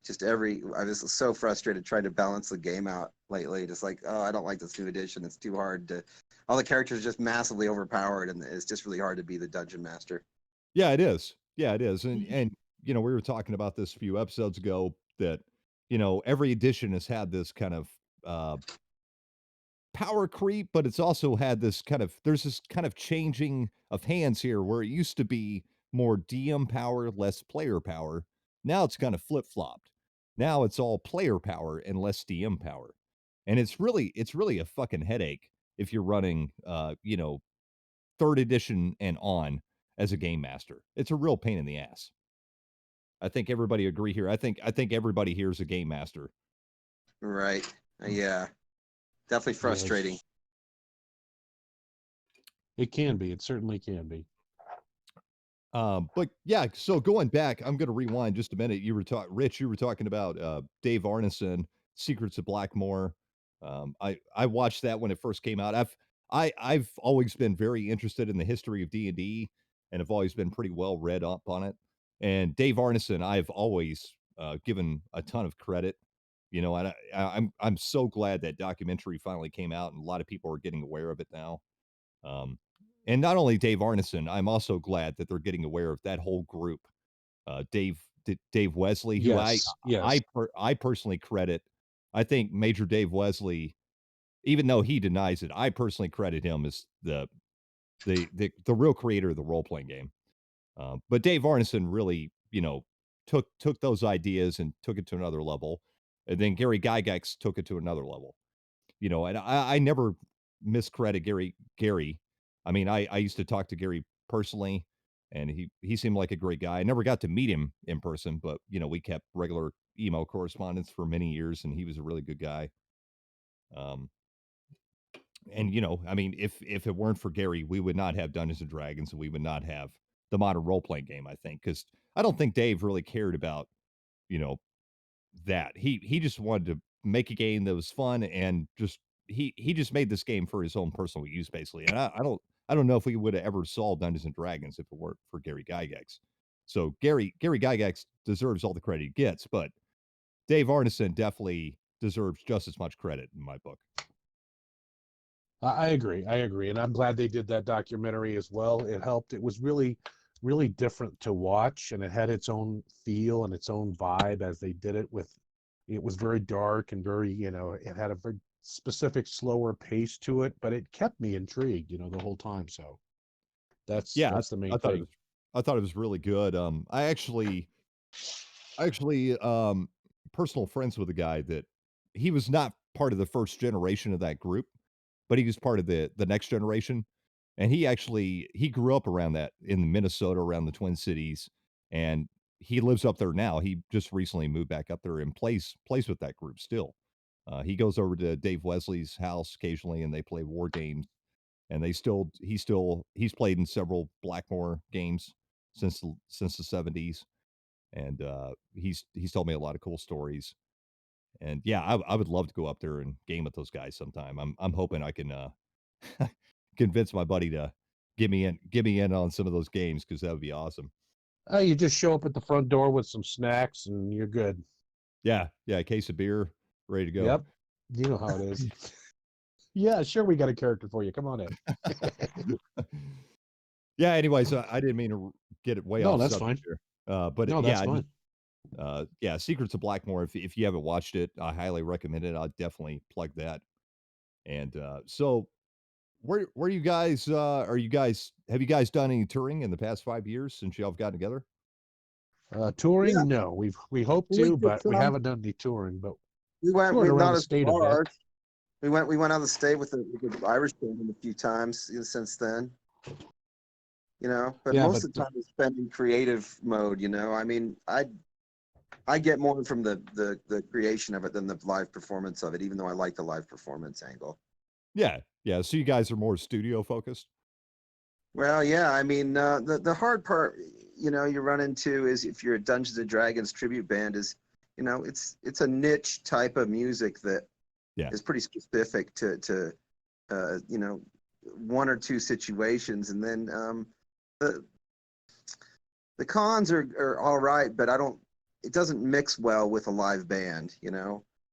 I was so frustrated trying to balance the game out lately. Just like, oh, I don't like this new edition. It's too hard to. All the characters are just massively overpowered, and it's just really hard to be the dungeon master. Yeah, it is. Yeah, it is. And we were talking about this a few episodes ago that every edition has had this kind of uh power creep, but it's also had this kind of there's this kind of changing of hands here where it used to be more DM power, less player power. Now it's kind of flip-flopped. Now it's all player power and less DM power. And it's really a fucking headache if you're running third edition and on as a game master. It's a real pain in the ass. I think everybody agree here. I think everybody here is a game master. Right. Yeah. Definitely frustrating. Yes, it can be. It certainly can be. But yeah, so going back, I'm going to rewind just a minute. Rich, you were talking about Dave Arneson, Secrets of Blackmore. I watched that when it first came out. I've always been very interested in the history of D&D and have always been pretty well read up on it. And Dave Arneson, I've always given a ton of credit. And I'm so glad that documentary finally came out and a lot of people are getting aware of it now. Um, and not only Dave Arneson, I'm also glad that they're getting aware of that whole group. Dave Wesley, who Yes, yes. I personally credit. I think Major Dave Wesley, even though he denies it, I personally credit him as the real creator of the role playing game. But Dave Arneson really, took those ideas and took it to another level, and then Gary Gygax took it to another level. And I never miscredit Gary. I mean, I used to talk to Gary personally, and he seemed like a great guy. I never got to meet him in person, but we kept regular email correspondence for many years, and he was a really good guy. Um, and I mean, if it weren't for Gary, we would not have Dungeons and Dragons, and we would not have the modern role playing game. I think because I don't think Dave really cared about you know that he just wanted to make a game that was fun and just he just made this game for his own personal use basically. And I don't know if we would have ever saw Dungeons and Dragons if it weren't for Gary Gygax. So Gary Gygax deserves all the credit he gets, but Dave Arneson definitely deserves just as much credit in my book. I agree. I agree. And I'm glad they did that documentary as well. It helped. It was really, really different to watch, and it had its own feel and its own vibe as they did it with, it was very dark and very, it had a very specific, slower pace to it, but it kept me intrigued, the whole time. So that's the I main thought thing. I thought it was really good. I actually personal friends with a guy that he was not part of the first generation of that group, but he was part of the next generation. And he grew up around that in Minnesota, around the Twin Cities, and he lives up there now. He just recently moved back up there and plays with that group still. He goes over to Dave Wesley's house occasionally, and they play war games. And he's played in several Blackmore games since the 70s, and he's told me a lot of cool stories. And yeah, I would love to go up there and game with those guys sometime. I'm hoping I can convince my buddy to get me in on some of those games because that would be awesome. You just show up at the front door with some snacks and you're good. Yeah, a case of beer, ready to go. Yep. You know how it is. Yeah, sure. We got a character for you. Come on in. Yeah. Anyways, I didn't mean to get it way No, off that's subject fine. here. But No, that's yeah, fine. yeah, Secrets of Blackmore. If you haven't watched it, I highly recommend it. I'll definitely plug that. And so, where you guys are you guys have you guys done any touring in the past 5 years since y'all have gotten together? Yeah, Touring? No, we hope we to, did but we some. haven't done any touring, but We went. toured We around not the as state a bit. far. We went out of the state with the Irish band a few times since then. But Yeah, most but of the time we spend in creative mode. I mean, I get more from the creation of it than the live performance of it, even though I like the live performance angle. Yeah, yeah. So you guys are more studio focused. Well, yeah, I mean, the hard part, you run into is if you're a Dungeons and Dragons tribute band is, it's a niche type of music that Yeah, is pretty specific to one or two situations, and then the the cons are all right, but it doesn't mix well with a live band.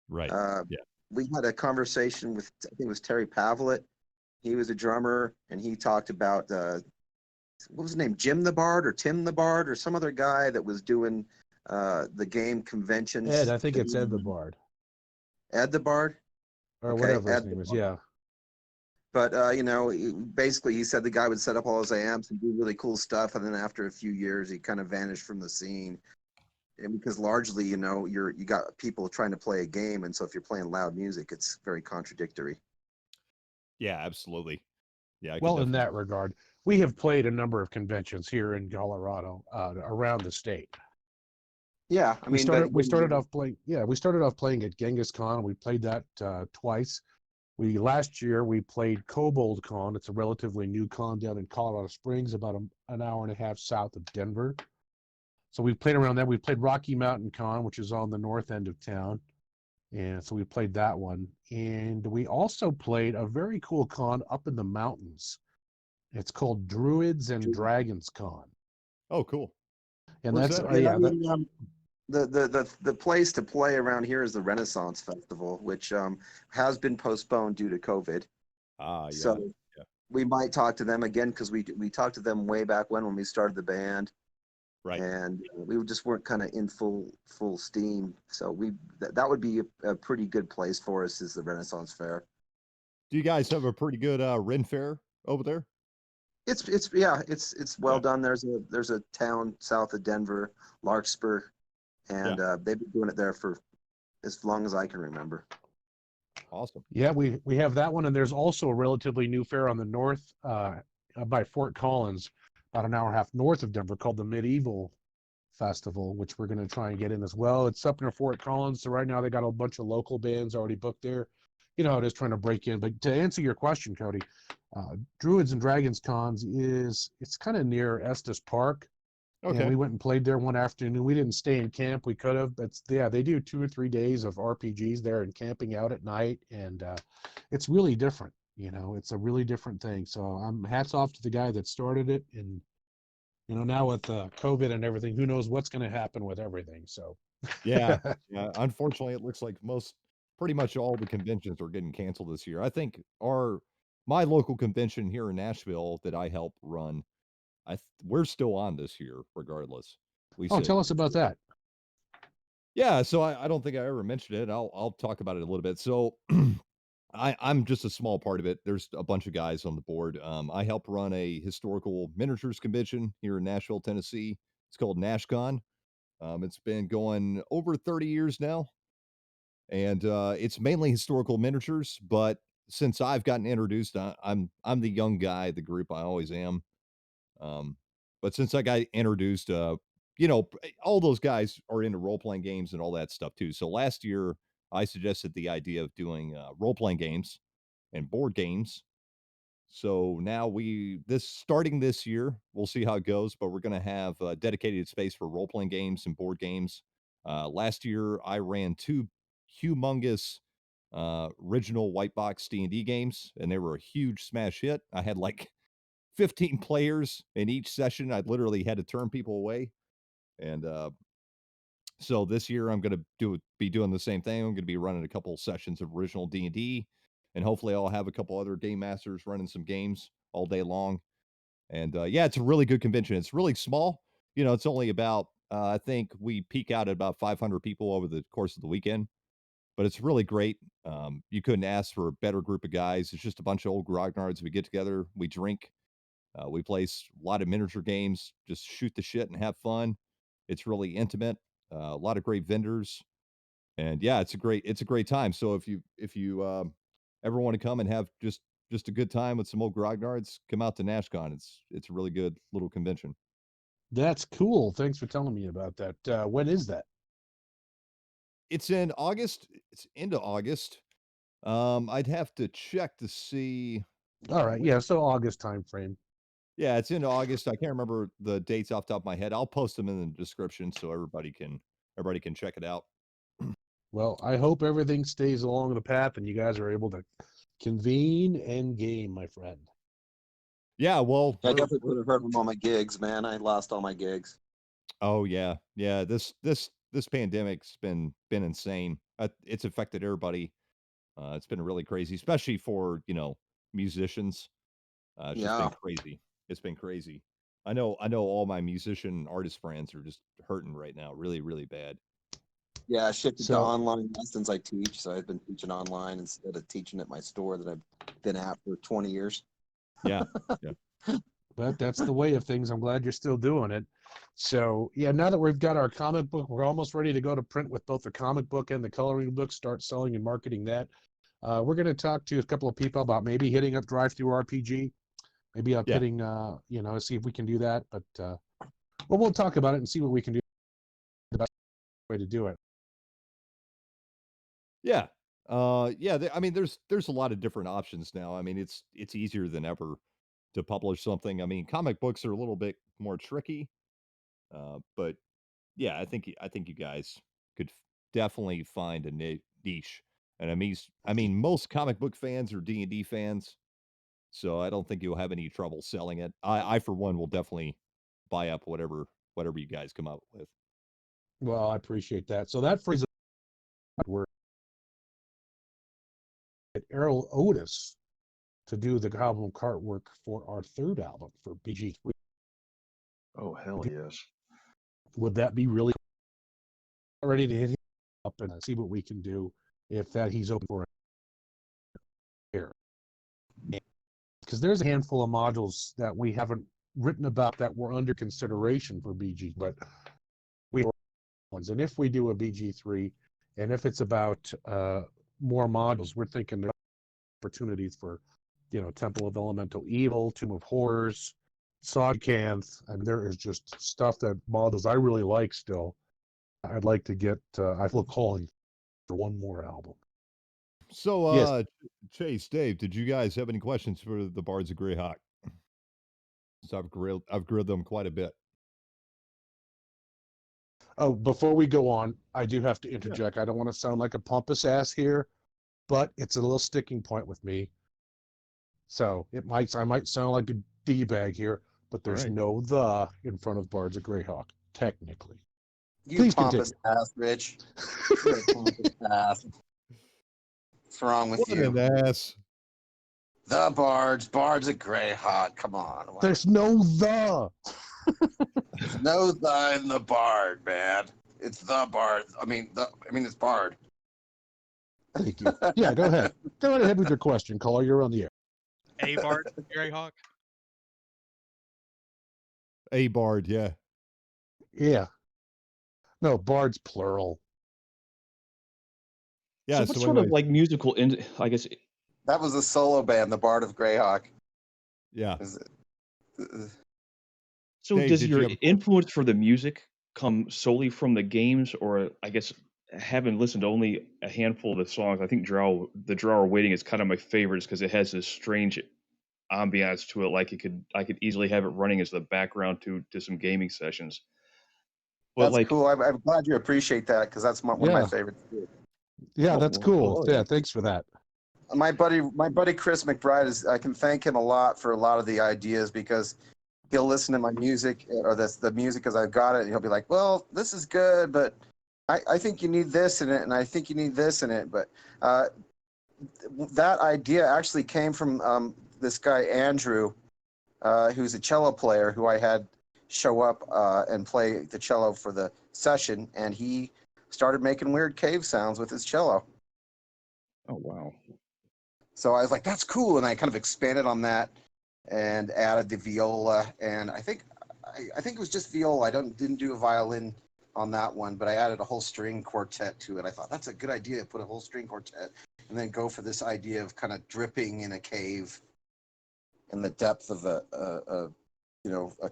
right. Uh, Yeah. we had a conversation with, I think it was Terry Pavlett. He was a drummer, and he talked about what was his name, Jim the Bard or Tim the Bard or some other guy that was doing the game conventions. Ed, I think it's Ed the Bard Ed the Bard, or okay, whatever his Ed the name is. Bard. Yeah. But basically, he said the guy would set up all his amps and do really cool stuff, and then after a few years, he kind of vanished from the scene. And because largely, you got people trying to play a game, and so if you're playing loud music, it's very contradictory. Yeah, absolutely. Yeah, I could Well, in definitely. that regard, we have played a number of conventions here in Colorado, around the state. Yeah, I We mean, but started off playing. Yeah, we started off playing at Genghis Khan. We played that twice. Last year we played Kobold Con. It's a relatively new con down in Colorado Springs, about an hour and a half south of Denver. So we played around that. We played Rocky Mountain Con, which is on the north end of town, and so we played that one. And we also played a very cool con up in the mountains. It's called Druids and Dragons Con, Oh, cool. and Where's that's that? yeah, I yeah, that, mean, the place to play around here is the Renaissance Festival, which has been postponed due to COVID. Ah, yeah. So Yeah. we might talk to them again because we talked to them way back when we started the band, Right. and we just weren't kind of in full steam. So that would be a pretty good place for us, is the Renaissance Fair. Do you guys have a pretty good Ren Fair over there? It's well Yeah. done. There's a town south of Denver, Larkspur, Yeah. and they've been doing it there for as long as I can remember. Awesome. Yeah, we have that one, and there's also a relatively new fair on the north by Fort Collins, about an hour and a half north of Denver, called the Medieval Festival, which we're going to try and get in as well. It's up near Fort Collins, so right now they got a bunch of local bands already booked there. You know, just trying to break in. But to answer your question, Cody, Druids and Dragons Cons it's kind of near Estes Park. And Okay. we went and played there one afternoon. We didn't stay in camp. We could have, but yeah, they do 2 or 3 days of RPGs there and camping out at night, and it's really different. You know, it's a really different thing. So I'm hats off to the guy that started it, and you know, now with COVID and everything, who knows what's going to happen with everything. So Yeah. Yeah. Unfortunately, it looks like pretty much all the conventions are getting canceled this year. I think my local convention here in Nashville that I help run, we're still on this year, regardless. We oh, said, tell us about that. yeah. So I don't think I ever mentioned it. I'll talk about it a little bit. So I'm just a small part of it. There's a bunch of guys on the board. I help run a historical miniatures convention here in Nashville, Tennessee. It's called NashCon. It's been going over 30 years now, and it's mainly historical miniatures. But since I've gotten introduced, I'm the young guy of the group. I always am. Um, but since I got introduced, all those guys are into role playing games and all that stuff too. So last year, I suggested the idea of doing role playing games and board games. So now starting this year, we'll see how it goes, but we're going to have a dedicated space for role playing games and board games. Last year, I ran two humongous original white box D&D games, and they were a huge smash hit. I had like 15 players in each session. I literally had to turn people away. And so this year I'm going to be doing the same thing. I'm going to be running a couple sessions of original D&D, and hopefully I'll have a couple other game masters running some games all day long. And yeah, it's a really good convention. It's really small. It's only about I think we peak out at about 500 people over the course of the weekend, but it's really great. You couldn't ask for a better group of guys. It's just a bunch of old grognards. We get together, we drink, we play a lot of miniature games, just shoot the shit and have fun. It's really intimate. A lot of great vendors, and yeah, it's a great time. So if you ever want to come and have just a good time with some old grognards, come out to NashCon. It's a really good little convention. That's cool. Thanks for telling me about that. When is that? It's in August. It's into August. I'd have to check to see. All right. Yeah. So August time frame. Yeah, it's into August. I can't remember the dates off the top of my head. I'll post them in the description so everybody can check it out. Well, I hope everything stays along the path and you guys are able to convene and game, my friend. Yeah, well, I definitely could have heard from all my gigs, man. I lost all my gigs. oh yeah, yeah. This pandemic's been insane. It's affected everybody. It's been really crazy, especially for musicians. It's just Yeah. been crazy. It's been crazy. I know all my musician artist friends are just hurting right now, really, really bad. Yeah, I shifted to So, online lessons I teach. So I've been teaching online instead of teaching at my store that I've been at for 20 years. Yeah, yeah, but that's the way of things. I'm glad you're still doing it. So, yeah, now that we've got our comic book, we're almost ready to go to print with both the comic book and the coloring book, start selling and marketing that. We're going to talk to a couple of people about maybe hitting up Drive Through RPG, maybe up yeah, hitting, see if we can do that. But well, we'll talk about it and see what we can do. The best way to do it. yeah. Yeah. I mean, there's a lot of different options now. I mean, it's easier than ever to publish something. I mean, comic books are a little bit more tricky, but yeah, I think you guys could definitely find a niche. And I mean, most comic book fans are D&D fans, so I don't think you'll have any trouble selling it. I for one will definitely buy up whatever you guys come up with. Well, I appreciate that. So that frees up word at Errol Otis to do the album cart work for our third album for BG3. Oh, hell yes. Would that be really ready to hit him up and see what we can do if that he's open for here? Because there's a handful of modules that we haven't written about that were under consideration for BG, but we have ones. And if we do a BG3, and if it's about more modules, we're thinking there are opportunities for, Temple of Elemental Evil, Tomb of Horrors, Sogcanth, and there is just stuff that modules I really like still. I'd like to get, I feel calling for one more album. So, Yes. Chase, Dave, did you guys have any questions for the Bards of Greyhawk? So I've grilled them quite a bit. Oh, before we go on, I do have to interject. I don't want to sound like a pompous ass here, but it's a little sticking point with me. So I might sound like a D-bag here, but there's right. no "the" in front of Bards of Greyhawk, technically. You Please pompous ass, Rich. You're a pompous ass. What's wrong with What you? an ass. The Bards of Greyhawk. Come on. There's no "the." There's no the in the Bard, man. It's the Bard. I mean, it's Bard. Thank you. Yeah, go ahead. Go ahead with your question, caller. You're on the air. A Bard Greyhawk. A Bard, yeah. Yeah. No, Bard's plural. Yeah, So what sort of anyways, like musical, I guess, That was a solo band, the Bard of Greyhawk. yeah. so Dave, does did you your have a question? influence for the music come solely from the games, or I guess having listened to only a handful of the songs, I think the Drawer Waiting is kind of my favorites because it has this strange ambiance to it. Like I could easily have it running as the background to some gaming sessions. But That's like, cool. I'm glad you appreciate that because that's one of my favorites too. Yeah, Oh, that's well, cool. well, Yeah, thanks for that. My buddy Chris McBride I can thank him a lot for a lot of the ideas because he'll listen to my music or the music as I've got it, and he'll be like, "Well, this is good, but I think you need this in it, and I think you need this in it." But that idea actually came from this guy Andrew, who's a cello player who I had show up and play the cello for the session, and he started making weird cave sounds with his cello. oh wow. So I was like, "That's cool," and I kind of expanded on that and added the viola, and I think it was just viola. I didn't do a violin on that one, but I added a whole string quartet to it. I thought that's a good idea to put a whole string quartet and then go for this idea of kind of dripping in a cave in the depth of a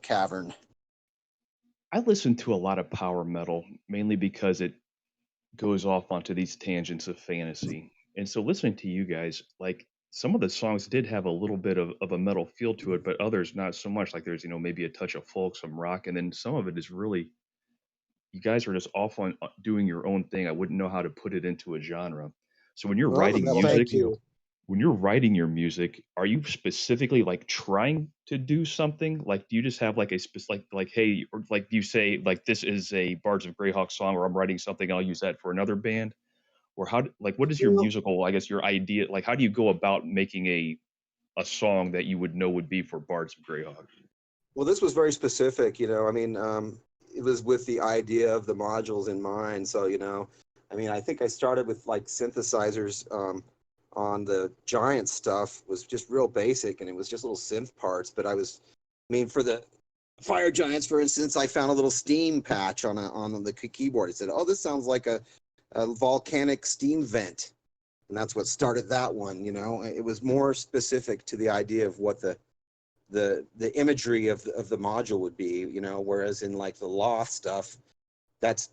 cavern. I listen to a lot of power metal mainly because it goes off onto these tangents of fantasy. And so listening to you guys, like some of the songs did have a little bit of a metal feel to it, but others not so much. Like there's, maybe a touch of folk, some rock, and then some of it is really, you guys are just off on doing your own thing. I wouldn't know how to put it into a genre. So when you're Well, writing well, music, thank you. when you're writing your music, are you specifically like trying to do something? Like, do you just have like a specific, like, hey, or like do you say like this is a Bards of Greyhawk song, or I'm writing something, I'll use that for another band, or like what is your Well, musical? I guess your idea, like, how do you go about making a song that you would know would be for Bards of Greyhawk? Well, this was very specific, I mean, it was with the idea of the modules in mind. So, I mean, I think I started with like synthesizers on the Giant stuff was just real basic, and it was just little synth parts. But for the Fire Giants, for instance, I found a little steam patch on the keyboard. It said, "Oh, this sounds like a volcanic steam vent," and that's what started that one. It was more specific to the idea of what the imagery of the module would be. Whereas in like the Loth stuff, that's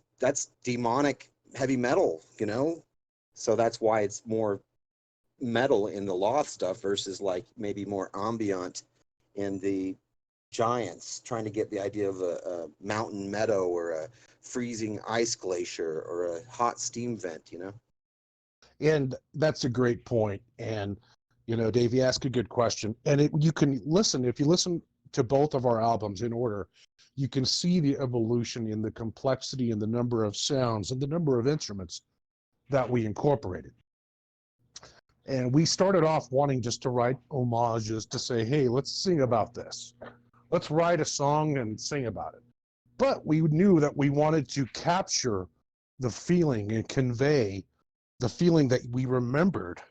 demonic heavy metal. So that's why it's more metal in the Loth stuff versus like maybe more ambient in the Giants, trying to get the idea of a mountain meadow or a freezing ice glacier or a hot steam vent. And that's a great point. And, Dave, you ask a good question. And you can listen, if you listen to both of our albums in order, you can see the evolution in the complexity and the number of sounds and the number of instruments that we incorporated. And we started off wanting just to write homages to say, hey, let's sing about this. Let's write a song and sing about it. But we knew that we wanted to capture the feeling and convey the feeling that we remembered,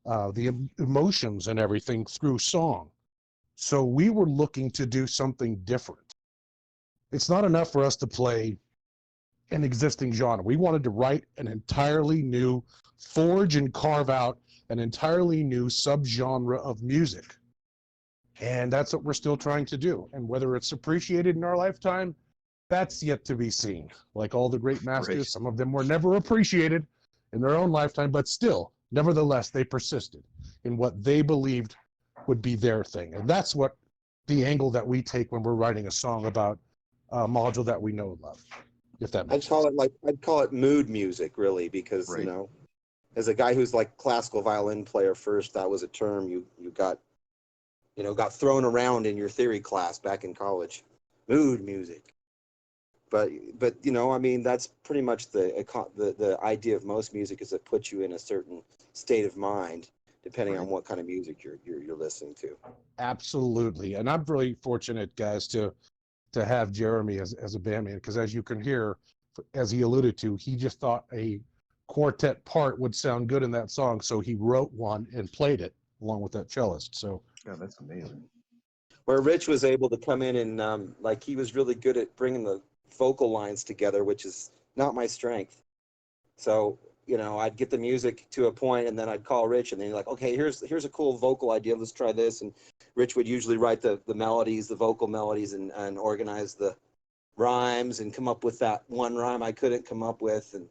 the emotions and everything through song. So we were looking to do something different. It's not enough for us to play an existing genre. We wanted to write an entirely new, forge and carve out an entirely new subgenre of music. And that's what we're still trying to do. And whether it's appreciated in our lifetime, that's yet to be seen. Like all the great masters, Right. some of them were never appreciated in their own lifetime, but still, nevertheless, they persisted in what they believed would be their thing. And that's what the angle that we take when we're writing a song about a module that we know and love, if that makes sense. I'd call it mood music, really, because Right. you know, as a guy who's like classical violin player first, that was a term you got, you know, got thrown around in your theory class back in college. Mood music. But you know, I mean, that's pretty much the idea of most music, is it puts you in a certain state of mind, depending Right. on what kind of music you're listening to. Absolutely. And I'm really fortunate, guys, to have Jeremy as a bandman, because as you can hear, as he alluded to, he just thought a quartet part would sound good in that song, so he wrote one and played it along with that cellist. So Yeah, that's amazing. Where Rich was able to come in and like he was really good at bringing the vocal lines together, which is not my strength. So, you know, I'd get the music to a point and then I'd call Rich and then he's like, okay, here's a cool vocal idea. Let's try this. And Rich would usually write the melodies, the vocal melodies, and organize the rhymes and come up with that one rhyme I couldn't come up with. And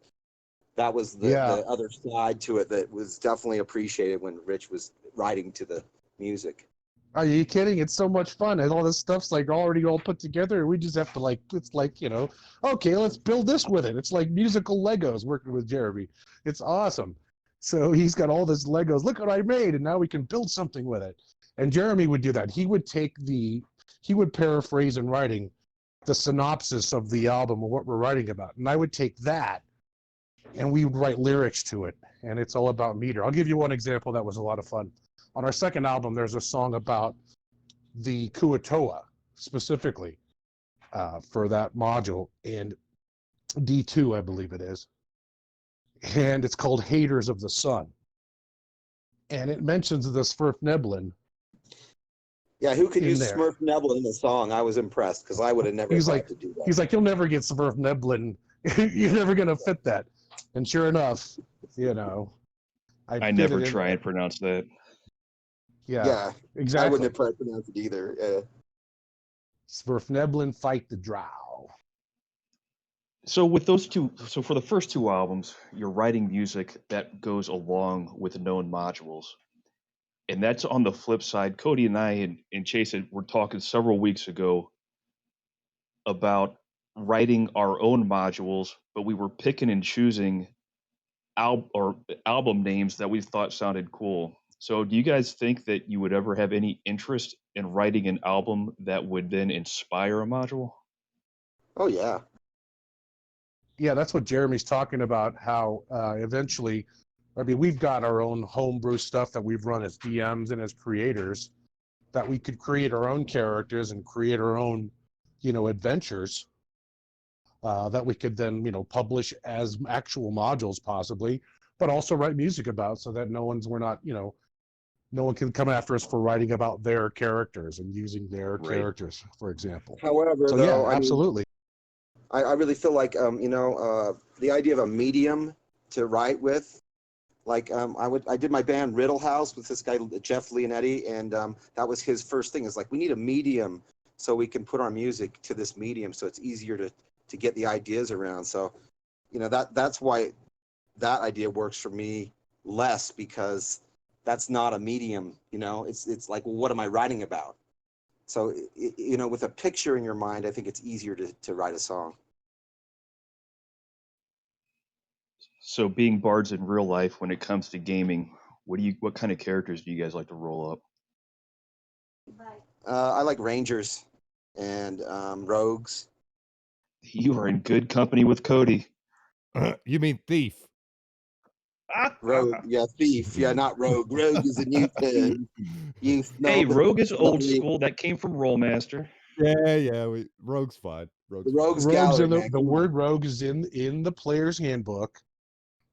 that was the other side to it that was definitely appreciated when Rich was writing to the music. are you kidding? It's so much fun. And all this stuff's like already all put together. We just have to like, it's like, you know, okay, let's build this with it. It's like musical Legos working with Jeremy. It's awesome. So he's got all this Legos. Look what I made. And now we can build something with it. And Jeremy would do that. He would paraphrase in writing the synopsis of the album or what we're writing about. And I would take that and we would write lyrics to it. And it's all about meter. I'll give you one example that was a lot of fun. On our second album, there's a song about the Kuatoa specifically for that module, and D2, I believe it is. And it's called Haters of the Sun. And it mentions the Svirfneblin. Yeah, who could In use there. Smurf Nebula in the song? I was impressed because I would have never He's thought like- to do that. He's like, you'll never get Svirfneblin. You're never going to fit that. And sure enough, you know. I fit never it in try there. and pronounce that. Yeah, I exactly. wouldn't have probably pronounced it either. Svirfneblin fight the drow. So with those two, so for the first two albums, you're writing music that goes along with known modules. And that's on the flip side. Cody and I and Chase were talking several weeks ago about writing our own modules, but we were picking and choosing album names that we thought sounded cool. So do you guys think that you would ever have any interest in writing an album that would then inspire a module? Oh yeah. Yeah, that's what Jeremy's talking about, how eventually, I mean, we've got our own homebrew stuff that we've run as DMs and as creators, that we could create our own characters and create our own, you know, adventures that we could then, you know, publish as actual modules possibly, but also write music about, so that no one can come after us for writing about their characters and using their Right. characters, for example. However, So though, yeah, I mean, absolutely. I really feel like you know, the idea of a medium to write with, like I did my band Riddle House with this guy Jeff Leonetti, and that was his first thing, is like, we need a medium so we can put our music to this medium, so it's easier to get the ideas around. So, you know, that's why that idea works for me less, because that's not a medium. You know, it's like, well, what am I writing about? So, you know, with a picture in your mind, I think it's easier to write a song. So being bards in real life, when it comes to gaming, what kind of characters do you guys like to roll up? I like Rangers and Rogues. You are in good company with Cody. You mean thief? Rogue, yeah, Thief, yeah, not Rogue. Rogue is a new term. Hey, Rogue is old school. That came from Rollmaster. Yeah, Rogue's fine. The Rogues. Rogues Rogues Gallery, in man. the Come word on. rogue is in the player's handbook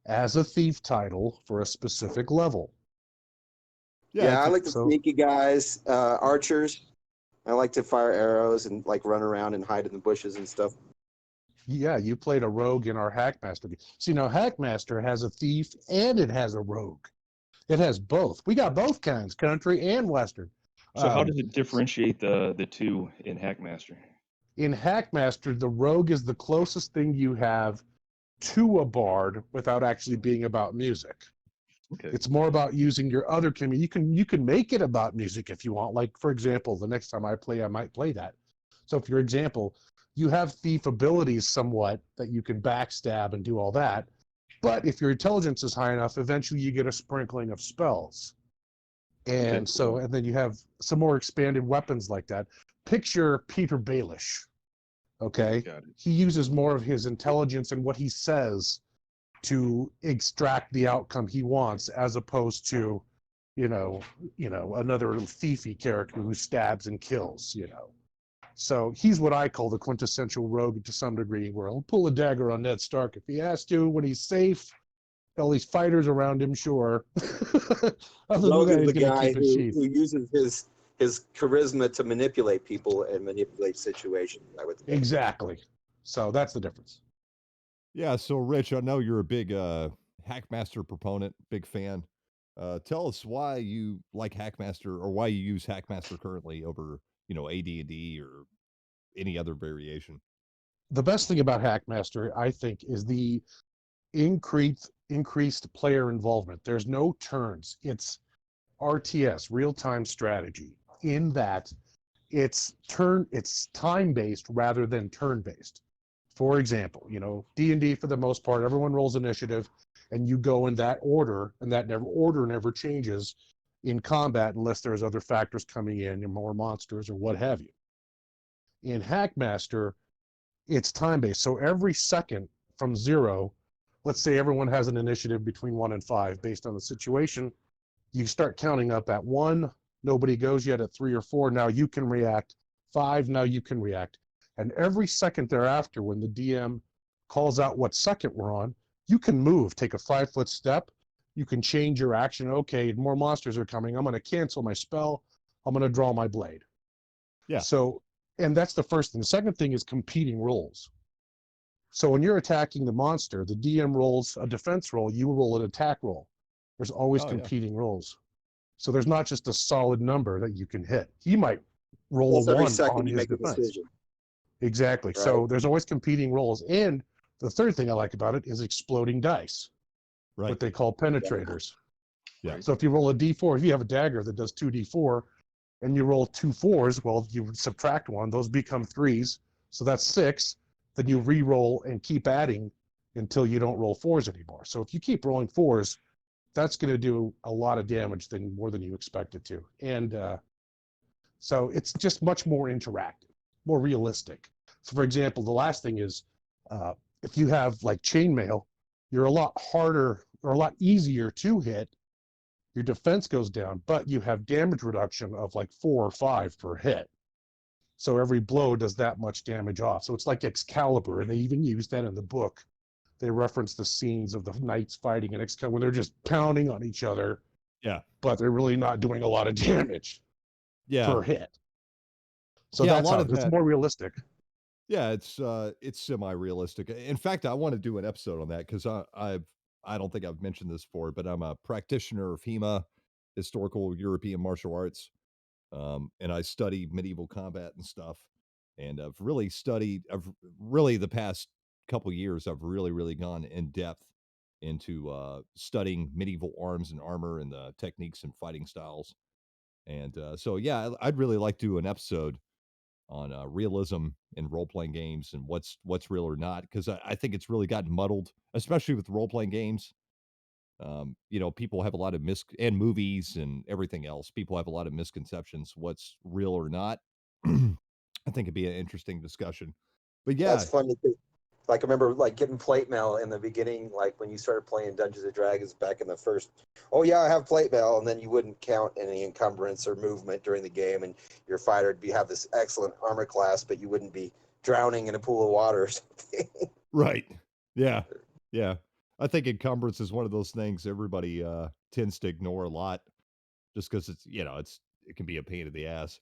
as a thief title for a specific level. Yeah, Yeah, it's I a, like the So sneaky guys, archers. I like to fire arrows and like run around and hide in the bushes and stuff. yeah, you played a rogue in our Hackmaster game. See, now Hackmaster has a thief and it has a rogue. It has both. We got both kinds, country and western. So how Um, does it differentiate the two in Hackmaster? in Hackmaster, the rogue is the closest thing you have to a bard without actually being about music. Okay. It's more about using your other community. You can make it about music if you want. Like, for example, the next time I play, I might play that. So for example, you have thief abilities somewhat that you can backstab and do all that. But if your intelligence is high enough, eventually you get a sprinkling of spells. Okay, And so, cool. and then you have some more expanded weapons like that. Picture Peter Baelish. Okay. Got it. He uses more of his intelligence and what he says to extract the outcome he wants, as opposed to, another thiefy character who stabs and kills. So he's what I call the quintessential rogue to some degree, where he'll pull a dagger on Ned Stark if he has to when he's safe. All these fighters around him, sure. Other than Rogue that, is he's the going to guy keep it sheath. who uses his charisma to manipulate people and manipulate situations. I would think. Exactly. So that's the difference. yeah. So, Rich, I know you're a big Hackmaster proponent, big fan. Tell us why you like Hackmaster or why you use Hackmaster currently over, AD&D or any other variation. The best thing about Hackmaster, I think, is the increased player involvement. There's no turns. It's RTS, real-time strategy, in that it's time-based rather than turn-based. For example, D&D for the most part, everyone rolls initiative and you go in that order, and that order never changes in combat unless there's other factors coming in, more monsters or what have you. In Hackmaster, it's time-based. So every second from 0, let's say everyone has an initiative between 1 and 5 based on the situation, you start counting up at 1, nobody goes yet. At 3 or 4, now you can react. 5, now you can react. And every second thereafter, when the DM calls out what second we're on, you can move, take a 5-foot step. You can change your action. Okay, more monsters are coming. I'm going to cancel my spell. I'm going to draw my blade. Yeah. So, and that's the first thing. The second thing is competing roles. So when you're attacking the monster, the DM rolls a defense roll, you roll an attack roll. There's always Oh, yeah. competing roles. So there's not just a solid number that you can hit. He might roll Plus, a every 1 second on you his make a defense. decision. Exactly. Right. So there's always competing roles. And the third thing I like about it is exploding dice, Right. what they call penetrators. Yeah. So if you roll a d4, if you have a dagger that does 2d4 and you roll 2 4s, well, you subtract 1, those become 3s. So that's 6. Then you re-roll and keep adding until you don't roll 4s anymore. So if you keep rolling 4s, that's going to do a lot of damage, more than you expect it to. And so it's just much more interactive, more realistic. So for example, the last thing is, if you have like chainmail, you're a lot harder or a lot easier to hit. Your defense goes down, but you have damage reduction of like 4 or 5 per hit. So every blow does that much damage off. So it's like Excalibur, and they even use that in the book. They reference the scenes of the knights fighting in Excalibur when they're just pounding on each other, Yeah. but they're really not doing a lot of damage Yeah. per hit. So Yeah, a that's lot how of it's that. more realistic. Yeah, it's semi-realistic. In fact, I want to do an episode on that because I don't think I've mentioned this before, but I'm a practitioner of HEMA, historical European martial arts, and I study medieval combat and stuff. And I've really the past couple years, I've really gone in depth into studying medieval arms and armor and the techniques and fighting styles. And so, yeah, I'd really like to do an episode on realism in role playing games and what's real or not, because I think it's really gotten muddled, especially with role playing games. People have a lot of and movies and everything else. People have a lot of misconceptions what's real or not. I think it'd be an interesting discussion. But yeah, That's funny. Like I remember like getting plate mail in the beginning, like when you started playing Dungeons and Dragons back in the first. Oh yeah, I have plate mail, and then you wouldn't count any encumbrance or movement during the game, and your fighter would have this excellent armor class, but you wouldn't be drowning in a pool of water or something. Right. Yeah. Yeah. I think encumbrance is one of those things everybody tends to ignore a lot just because it can be a pain in the ass.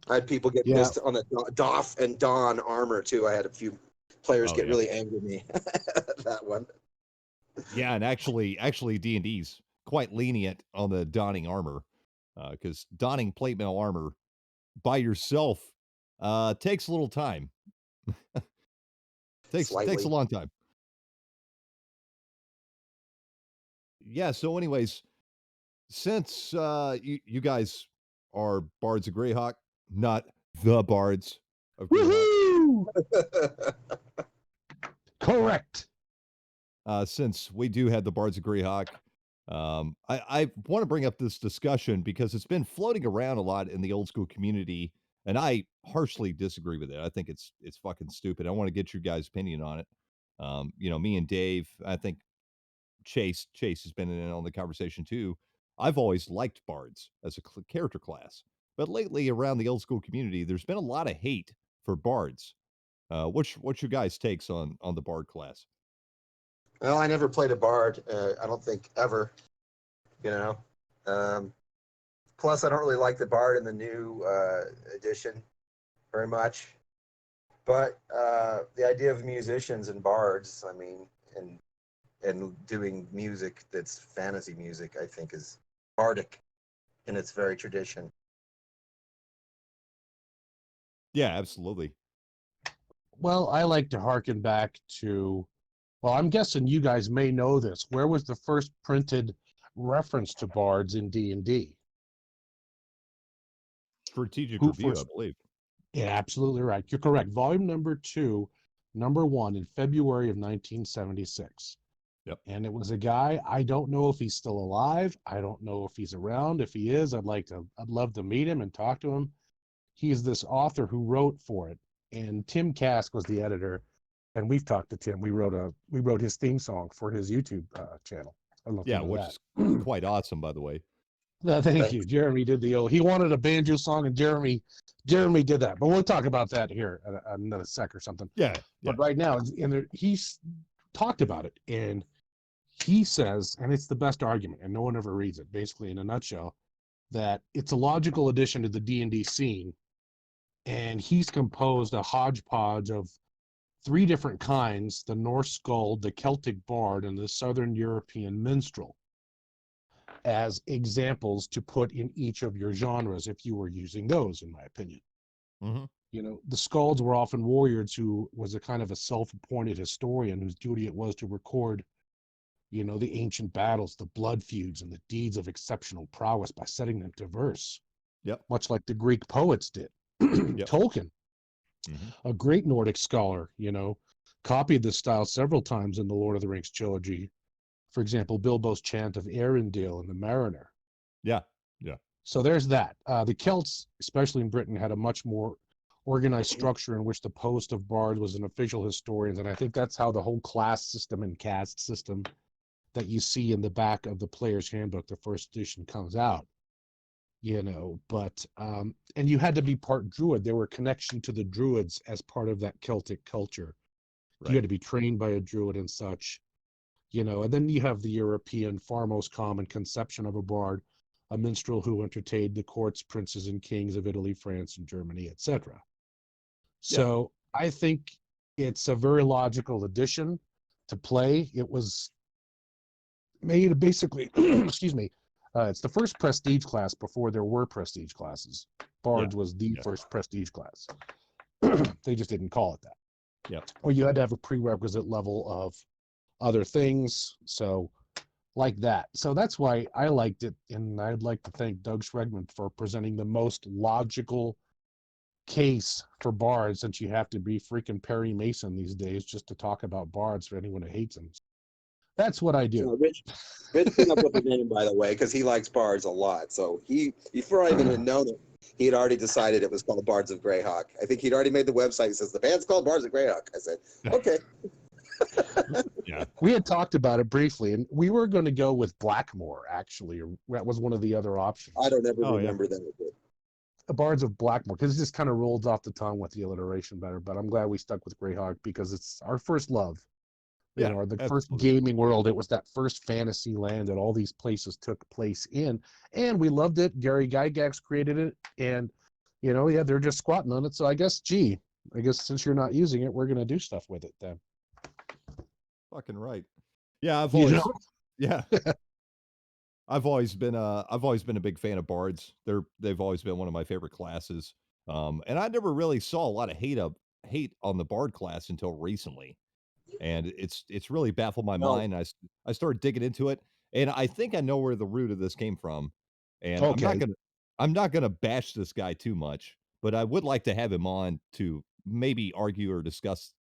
I had people get Yeah. pissed on the Doff and Dawn armor too. I had a few players Oh, get yeah. really angry at me. That one. Yeah, and actually D&D's quite lenient on the donning armor because donning plate mail armor by yourself takes a little time. takes a Slightly. long time. Yeah, so anyways, since you guys are Bards of Greyhawk, not the Bards of Greyhawk, Woohoo! Correct. since we do have the Bards of Greyhawk, I want to bring up this discussion because it's been floating around a lot in the old school community, and I harshly disagree with it. I think it's fucking stupid. I want to get your guys' opinion on it. Me and Dave, I think Chase has been in on the conversation too. I've always liked bards as a character class, but lately around the old school community, there's been a lot of hate for bards. What's your guys' takes on the bard class? Well, I never played a bard. I don't think ever. You know. Plus, I don't really like the bard in the new edition very much. But the idea of musicians and bards, I mean, and doing music that's fantasy music, I think is bardic in its very tradition. Yeah, absolutely. Well, I like to harken back to, well, I'm guessing you guys may know this. Where was the first printed reference to bards in D&D? Strategic Who review, I first? believe. Yeah, absolutely right. You're correct. Volume number 2, number 1 in February of 1976. Yep. And it was a guy, I don't know if he's still alive. I don't know if he's around. If he is, I'd love to meet him and talk to him. He's this author who wrote for it. And Tim Kask was the editor. And we've talked to Tim. We wrote his theme song for his YouTube channel. I don't know if Yeah, you know which that. is quite awesome, by the way. Thank you. Jeremy did he wanted a banjo song, and Jeremy did that. But we'll talk about that here in another sec or something. Yeah. But right now, he's talked about it, and he says, and it's the best argument, and no one ever reads it, basically in a nutshell, that it's a logical addition to the D&D scene, and he's composed a hodgepodge of 3 different kinds: the Norse skald, the Celtic bard, and the Southern European minstrel, as examples to put in each of your genres if you were using those, in my opinion. Mm-hmm. The skalds were often warriors who was a kind of a self-appointed historian whose duty it was to record, the ancient battles, the blood feuds, and the deeds of exceptional prowess by setting them to verse. Yep. Much like the Greek poets did. Yep. Tolkien, Mm-hmm. a great Nordic scholar, copied this style several times in the Lord of the Rings trilogy. For example, Bilbo's chant of Arendelle in The Mariner. Yeah. Yeah. So there's that. The Celts, especially in Britain, had a much more organized structure in which the post of bards was an official historian, and I think that's how the whole class system and caste system that you see in the back of the player's handbook, the first edition, comes out. But and you had to be part Druid. There were connection to the Druids as part of that Celtic culture. Right. You had to be trained by a Druid and such. And then you have the European, far most common conception of a bard, a minstrel who entertained the courts, princes, and kings of Italy, France, and Germany, etc. So I think it's a very logical addition to play. It was made basically, excuse me, it's the first prestige class before there were prestige classes. Bards was the first prestige class. They just didn't call it that. Yeah. Or you had to have a prerequisite level of other things, so like that. So that's why I liked it, and I'd like to thank Doug Schregman for presenting the most logical case for bards, since you have to be freaking Perry Mason these days just to talk about bards for anyone who hates them. That's what I do. So Rich came up with the name, by the way, because he likes bards a lot. So before I even had known it, he had already decided it was called the Bards of Greyhawk. I think he'd already made the website. He says the band's called Bards of Greyhawk. I said, okay. Yeah. We had talked about it briefly, and we were going to go with Blackmore, actually. That was one of the other options. I don't ever remember that. the Bards of Blackmore, because it just kind of rolls off the tongue with the alliteration better. But I'm glad we stuck with Greyhawk because it's our first love. You Yeah, know, the first absolutely. gaming world. It was that first fantasy land that all these places took place in, and we loved it. Gary Gygax created it, and you know, yeah, they're just squatting on it. So I guess, since you're not using it, we're gonna do stuff with it then. Fucking right. Yeah, I've You always know, yeah, I've always been a big fan of bards. They've always been one of my favorite classes. And I never really saw a lot of hate on the bard class until recently. And it's really baffled my No. mind. I started digging into it, and I think I know where the root of this came from. And okay. I'm not gonna bash this guy too much, but I would like to have him on to maybe argue or discuss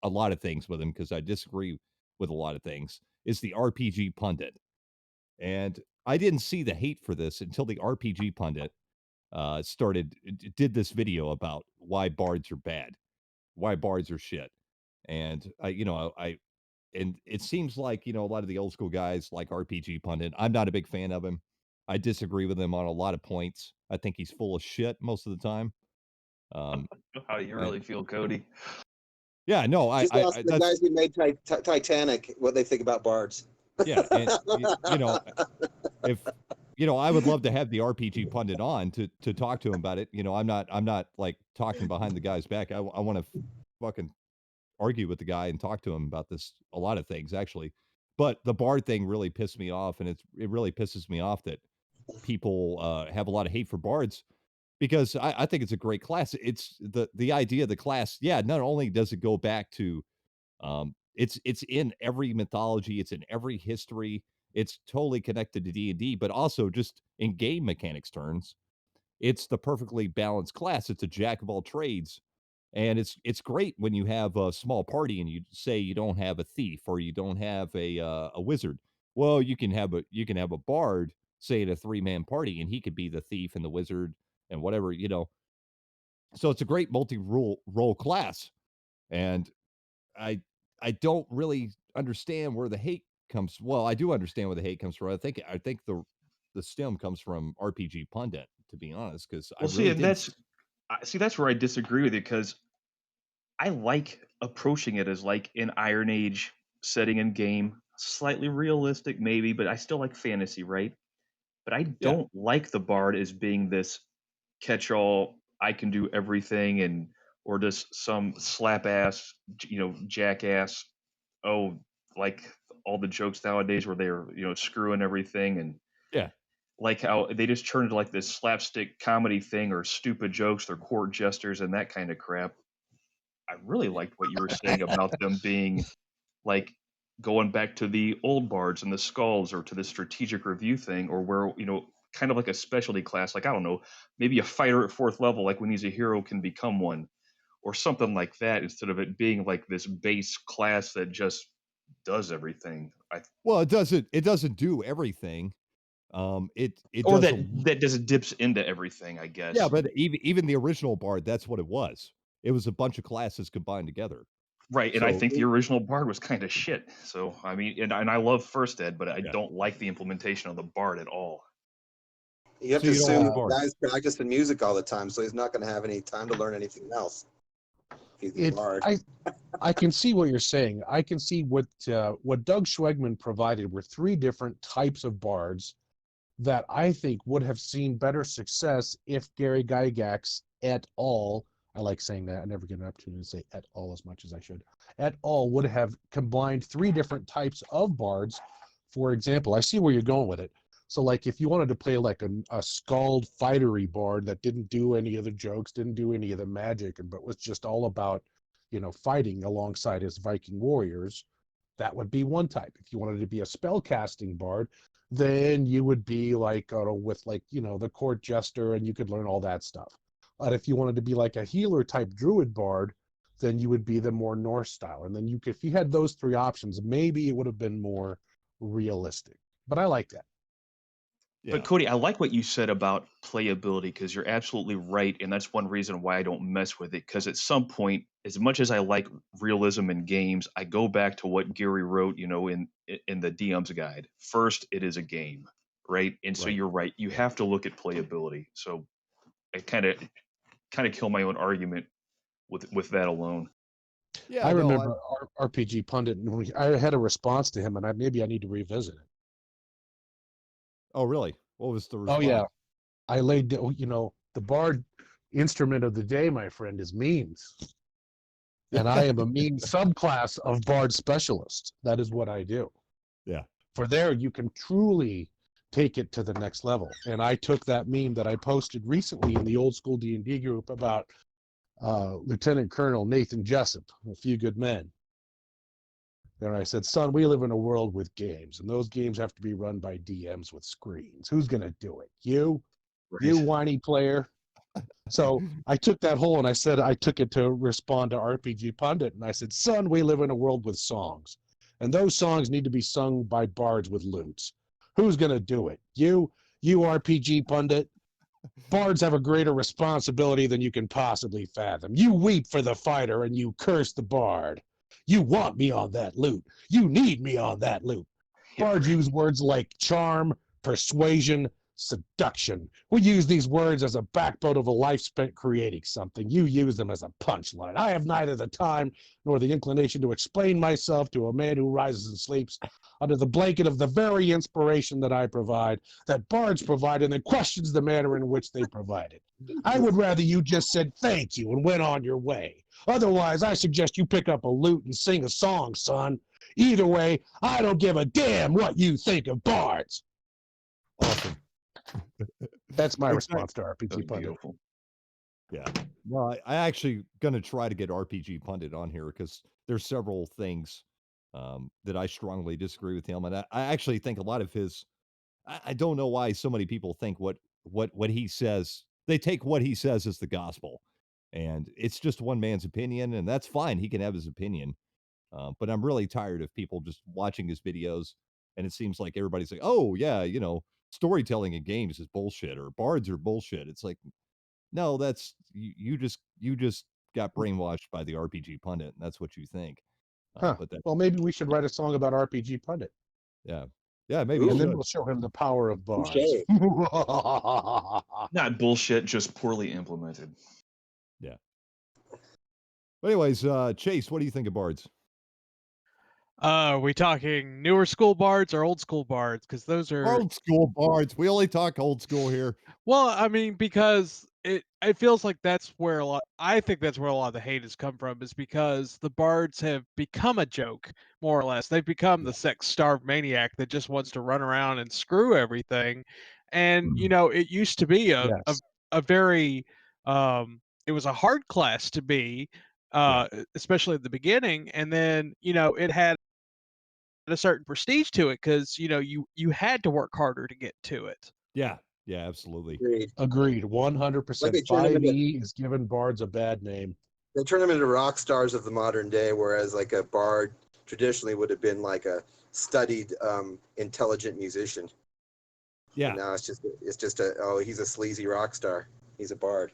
a lot of things with him because I disagree with a lot of things. Is the RPG pundit, and I didn't see the hate for this until the RPG pundit did this video about why bards are bad, why bards are shit. And and it seems like, a lot of the old school guys like RPG Pundit. I'm not a big fan of him. I disagree with him on a lot of points. I think he's full of shit most of the time. Um, How do you and really feel, Cody? yeah, no, Just ask the that's guys who made Titanic what they think about bards. yeah, and if I would love to have the RPG Pundit on to talk to him about it. I'm not like talking behind the guy's back. I want to fucking argue with the guy and talk to him about this a lot of things actually. But the bard thing really pissed me off, and it really pisses me off that people have a lot of hate for bards because I think it's a great class. It's the idea of the class. Yeah, not only does it go back to it's in every mythology, it's in every history. It's totally connected to D&D, but also just in game mechanics terms, it's the perfectly balanced class. It's a jack of all trades, and it's great when you have a small party and you say you don't have a thief or you don't have a wizard. Well, you can have a bard, say, in a three-man party, and he could be the thief and the wizard and whatever. So it's a great role class, and I I don't really understand where the hate comes. Well, I do understand where the hate comes from. I think the stem comes from RPG Pundit, to be honest, because I Well, see, really and didn't. that's where I disagree with you because I like approaching it as like an Iron Age setting and game, slightly realistic maybe, but I still like fantasy, right? But I Yeah, don't like the bard as being this catch-all, I can do everything, and or just some slap ass, jackass. Oh, like all the jokes nowadays where they're screwing everything, and yeah. like how they just turn into like this slapstick comedy thing or stupid jokes, they're court jesters and that kind of crap. I really liked what you were saying about them being like going back to the old bards and the skulls or to the strategic review thing or where kind of like a specialty class, like I don't know, maybe a fighter at fourth level, like when he's a hero can become one or something like that, instead of it being like this base class that just does everything. Well, it doesn't do everything. It Or does that a that just dips into everything, I Yeah, guess. but even the original Bard, that's what it was. It was a bunch of classes combined together. Right, and I So think the original bard was kind of shit. So I mean, and I love first ed, but I yeah, don't like the implementation of the bard at all. You have so to you don't like assume Uh, the Bard. guy's practicing music all the time, so he's not going to have any time to learn anything else. He's a it bard. I can see what you're saying. I can see what Doug Schwegman provided were three different types of bards that I think would have seen better success if Gary Gygax et al. I like saying that. I never get an opportunity to say et al. As much as I should. Et al. Would have combined three different types of bards. For example, I see where you're going with it. So, like, if you wanted to play like a scald fightery bard that didn't do any of the jokes, didn't do any of the magic, but was just all about, fighting alongside his Viking warriors, that would be one type. If you wanted to be a spell casting bard, then you would be like with like the court jester, and you could learn all that stuff. But if you wanted to be like a healer type druid bard, then you would be the more Norse style. And then if you had those three options, maybe it would have been more realistic. But I like that. But Yeah. Cody, I like what you said about playability because you're absolutely right, and that's one reason why I don't mess with it. Because at some point, as much as I like realism in games, I go back to what Gary wrote, in the DM's guide. First, it is a game, right? And so Right. you're right. You have to look at playability. So I kind of kill my own argument with that alone. Yeah, I no, remember RPG Pundit, and I had a response to him, and maybe I need to revisit it. oh, really? What was the Oh response? yeah, I laid, the bard instrument of the day, my friend, is memes, and I am a meme subclass of bard specialist. That is what I do. Yeah. For there, you can truly take it to the next level. And I took that meme that I posted recently in the old school D&D group about Lieutenant Colonel Nathan Jessup, A Few Good Men. And I said, son, we live in a world with games, and those games have to be run by DMs with screens. Who's going to do it? You? Right. You whiny player? So I took that whole, and I said, I took it to respond to RPG Pundit, and I said, son, we live in a world with songs, and those songs need to be sung by bards with lutes. Who's going to do it? You RPG Pundit? Bards have a greater responsibility than you can possibly fathom. You weep for the fighter, and you curse the bard. You want me on that lute. You need me on that lute. Bards use words like charm, persuasion, seduction. We use these words as a backbone of a life spent creating something. You use them as a punchline. I have neither the time nor the inclination to explain myself to a man who rises and sleeps under the blanket of the very inspiration that I provide, that bards provide, and then questions the manner in which they provide it. I would rather you just said thank you and went on your way. Otherwise, I suggest you pick up a lute and sing a song, son. Either way, I don't give a damn what you think of bards. Awesome. That's my Exactly. response to RPG That's Pundit. beautiful. Yeah. No, I actually gonna try to get RPG Pundit on here because there's several things that I strongly disagree with him, and I actually think a lot of his. I don't know why so many people think what he says. They take what he says as the gospel, and it's just one man's opinion, and that's fine. He can have his opinion, but I'm really tired of people just watching his videos, and it seems like everybody's like, "Oh yeah, storytelling in games is bullshit," or "Bards are bullshit." It's like, no, that's you just got brainwashed by the RPG pundit, and that's what you think. Huh. But that, Well, maybe we should write a song about RPG Pundit, yeah, yeah, maybe you and then should. we'll show him the power of bards. Touche. Not bullshit, just poorly implemented. Yeah. But anyways, Chase, what do you think of bards? Are we talking newer school bards or old school bards? Because those are Old school bards. We only talk old school here. well, I mean, because it feels like that's where a lot. I think that's where a lot of the hate has come from, is because the bards have become a joke, more or less. They've become the sex-starved maniac that just wants to run around and screw everything. And it used to be Yes. a very it was a hard class to be, especially at the beginning, and then it had a certain prestige to it because you had to work harder to get to it. Yeah, yeah, absolutely. Agreed. Agreed. Like 100%. they turn them into 5e is giving bards a bad name. they turn them into rock stars of the modern day, whereas like a bard traditionally would have been like a studied, intelligent musician. Yeah, And now it's just he's a sleazy rock star. He's a bard.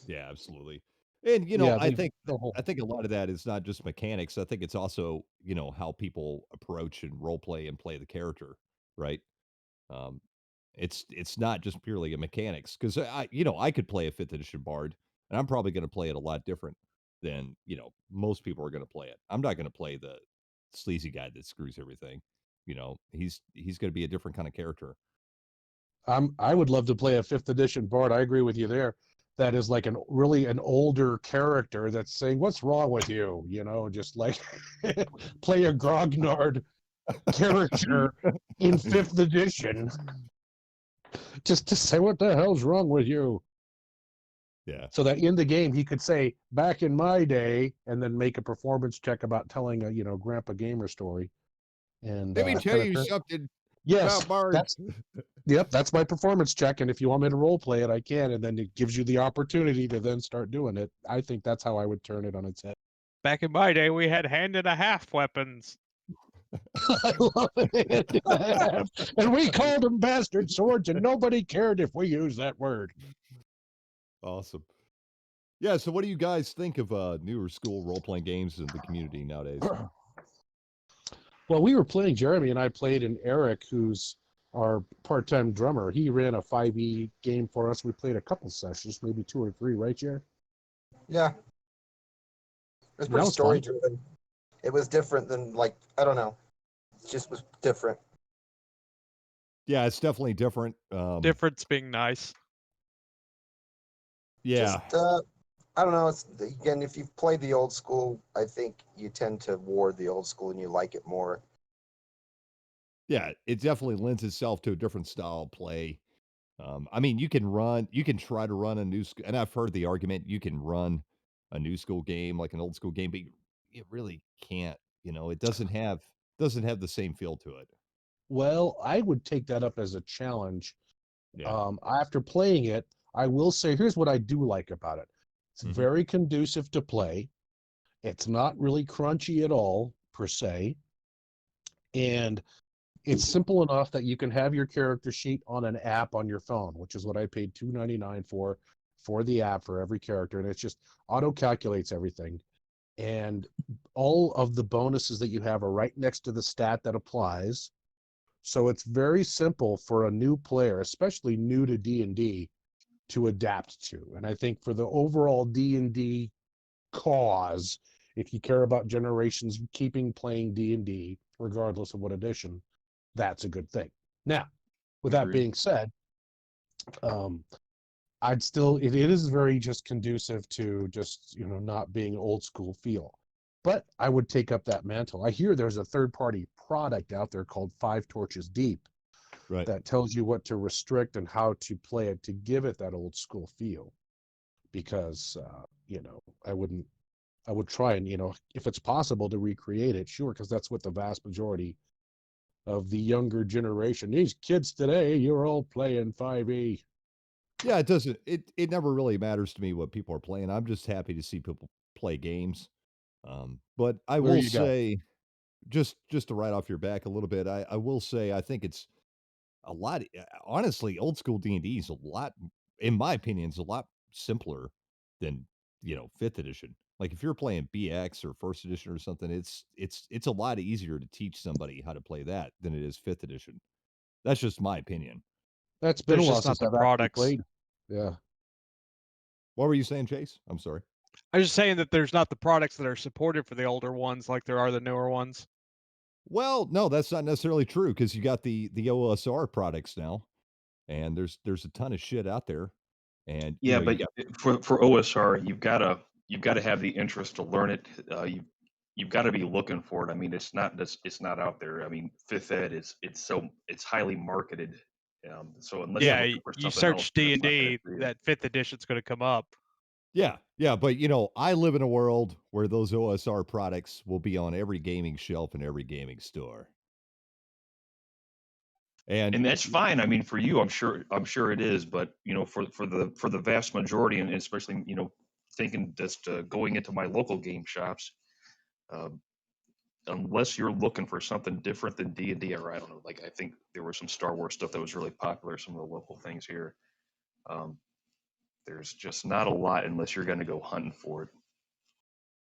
yeah, absolutely. And Yeah, I they- think the whole- I think a lot of that is not just mechanics. I think it's also how people approach and role play and play the character, right? Um, it's not just purely a mechanics because I could play a fifth edition bard and I'm probably going to play it a lot different than most people are going to play it. I'm not going to play the sleazy guy that screws everything. He's going to be a different kind of character. I would love to play a 5th edition bard. I agree with you there. That is like an older character that's saying, "What's wrong with you?" Just like play a Grognard character in 5th edition, just to say, "What the hell's wrong with you?" Yeah. So that in the game he could say, "Back in my day," and then make a performance check about telling a Grandpa Gamer story. And Let me tell you kinda- something yes, about bards. that's my performance check. And if you want me to role play it, I can. And then it gives you the opportunity to then start doing it. I think that's how I would turn it on its head. Back in my day, we had hand and a half weapons. I love it. And we called them bastard swords, and nobody cared if we used that word. Awesome. Yeah, so what do you guys think of newer school role-playing games in the community nowadays? Well, we were playing, Jeremy and I played, and Eric, who's our part-time drummer, he ran a 5e game for us. We played a couple sessions, maybe 2 or 3, right, Jer? Yeah, it was That pretty was story fun. driven. It was different than like I don't know. It just was different. Yeah, it's definitely different. Difference being nice. Yeah, Just I don't know. It's again, if you've played the old school, I think you tend to ward the old school and you like it more. yeah, it definitely lends itself to a different style of play. I mean, you can try to run a new, and I've heard the argument you can run a new school game like an old school game, but you really can't. You know, it doesn't have the same feel to it. Well, I would take that up as a challenge. Yeah. After playing it, I will say here's what I do like about it. It's Hmm. very conducive to play. It's not really crunchy at all, per se. And it's simple enough that you can have your character sheet on an app on your phone, which is what I paid $2.99 for the app for every character. And it's just auto calculates everything. And all of the bonuses that you have are right next to the stat that applies. So it's very simple for a new player, especially new to D&D, to adapt to. And I think for the overall D&D cause, if you care about generations keeping playing D&D, regardless of what edition, that's a good thing. Now, with that Agreed. being said, um, I'd still it is very just conducive to just not being old school feel. But I would take up that mantle. I hear there's a third party product out there called Five Torches Deep Right. that tells you what to restrict and how to play it to give it that old school feel. Because I would try and if it's possible to recreate it, sure, because that's what the vast majority of the younger generation. These kids today, you're all playing 5e. Yeah, it doesn't. It never really matters to me what people are playing. I'm just happy to see people play games. But I There will you go. say, just to write off your back a little bit, I will say I think it's a lot. Honestly, old school D&D is a lot, in my opinion, is a lot simpler than fifth edition. Like if you're playing BX or first edition or something, it's a lot easier to teach somebody how to play that than it is fifth edition. That's just my opinion. That's been a There's while just not since the I've actually products. played. Yeah. What were you saying, Chase? I'm sorry. I'm just saying that there's not the products that are supported for the older ones like there are the newer ones. Well, no, that's not necessarily true because you got the OSR products now, and there's a ton of shit out there, and Yeah, you but got for OSR, you've gotta have the interest to learn it. You've got to be looking for it. I mean, it's not out there. I mean, fifth ed is it's highly marketed. So unless you're Yeah, looking for you something else, search then it's not gonna D&D, for you. that 5th edition's going to come up. yeah, but I live in a world where those OSR products will be on every gaming shelf in every gaming store, and And that's fine. I mean, for you, I'm sure it is. But for the vast majority, and especially thinking just going into my local game shops, um, unless you're looking for something different than D&D, or I don't know, like I think there was some Star Wars stuff that was really popular, some of the local things here. Um, there's just not a lot unless you're going to go hunting for it.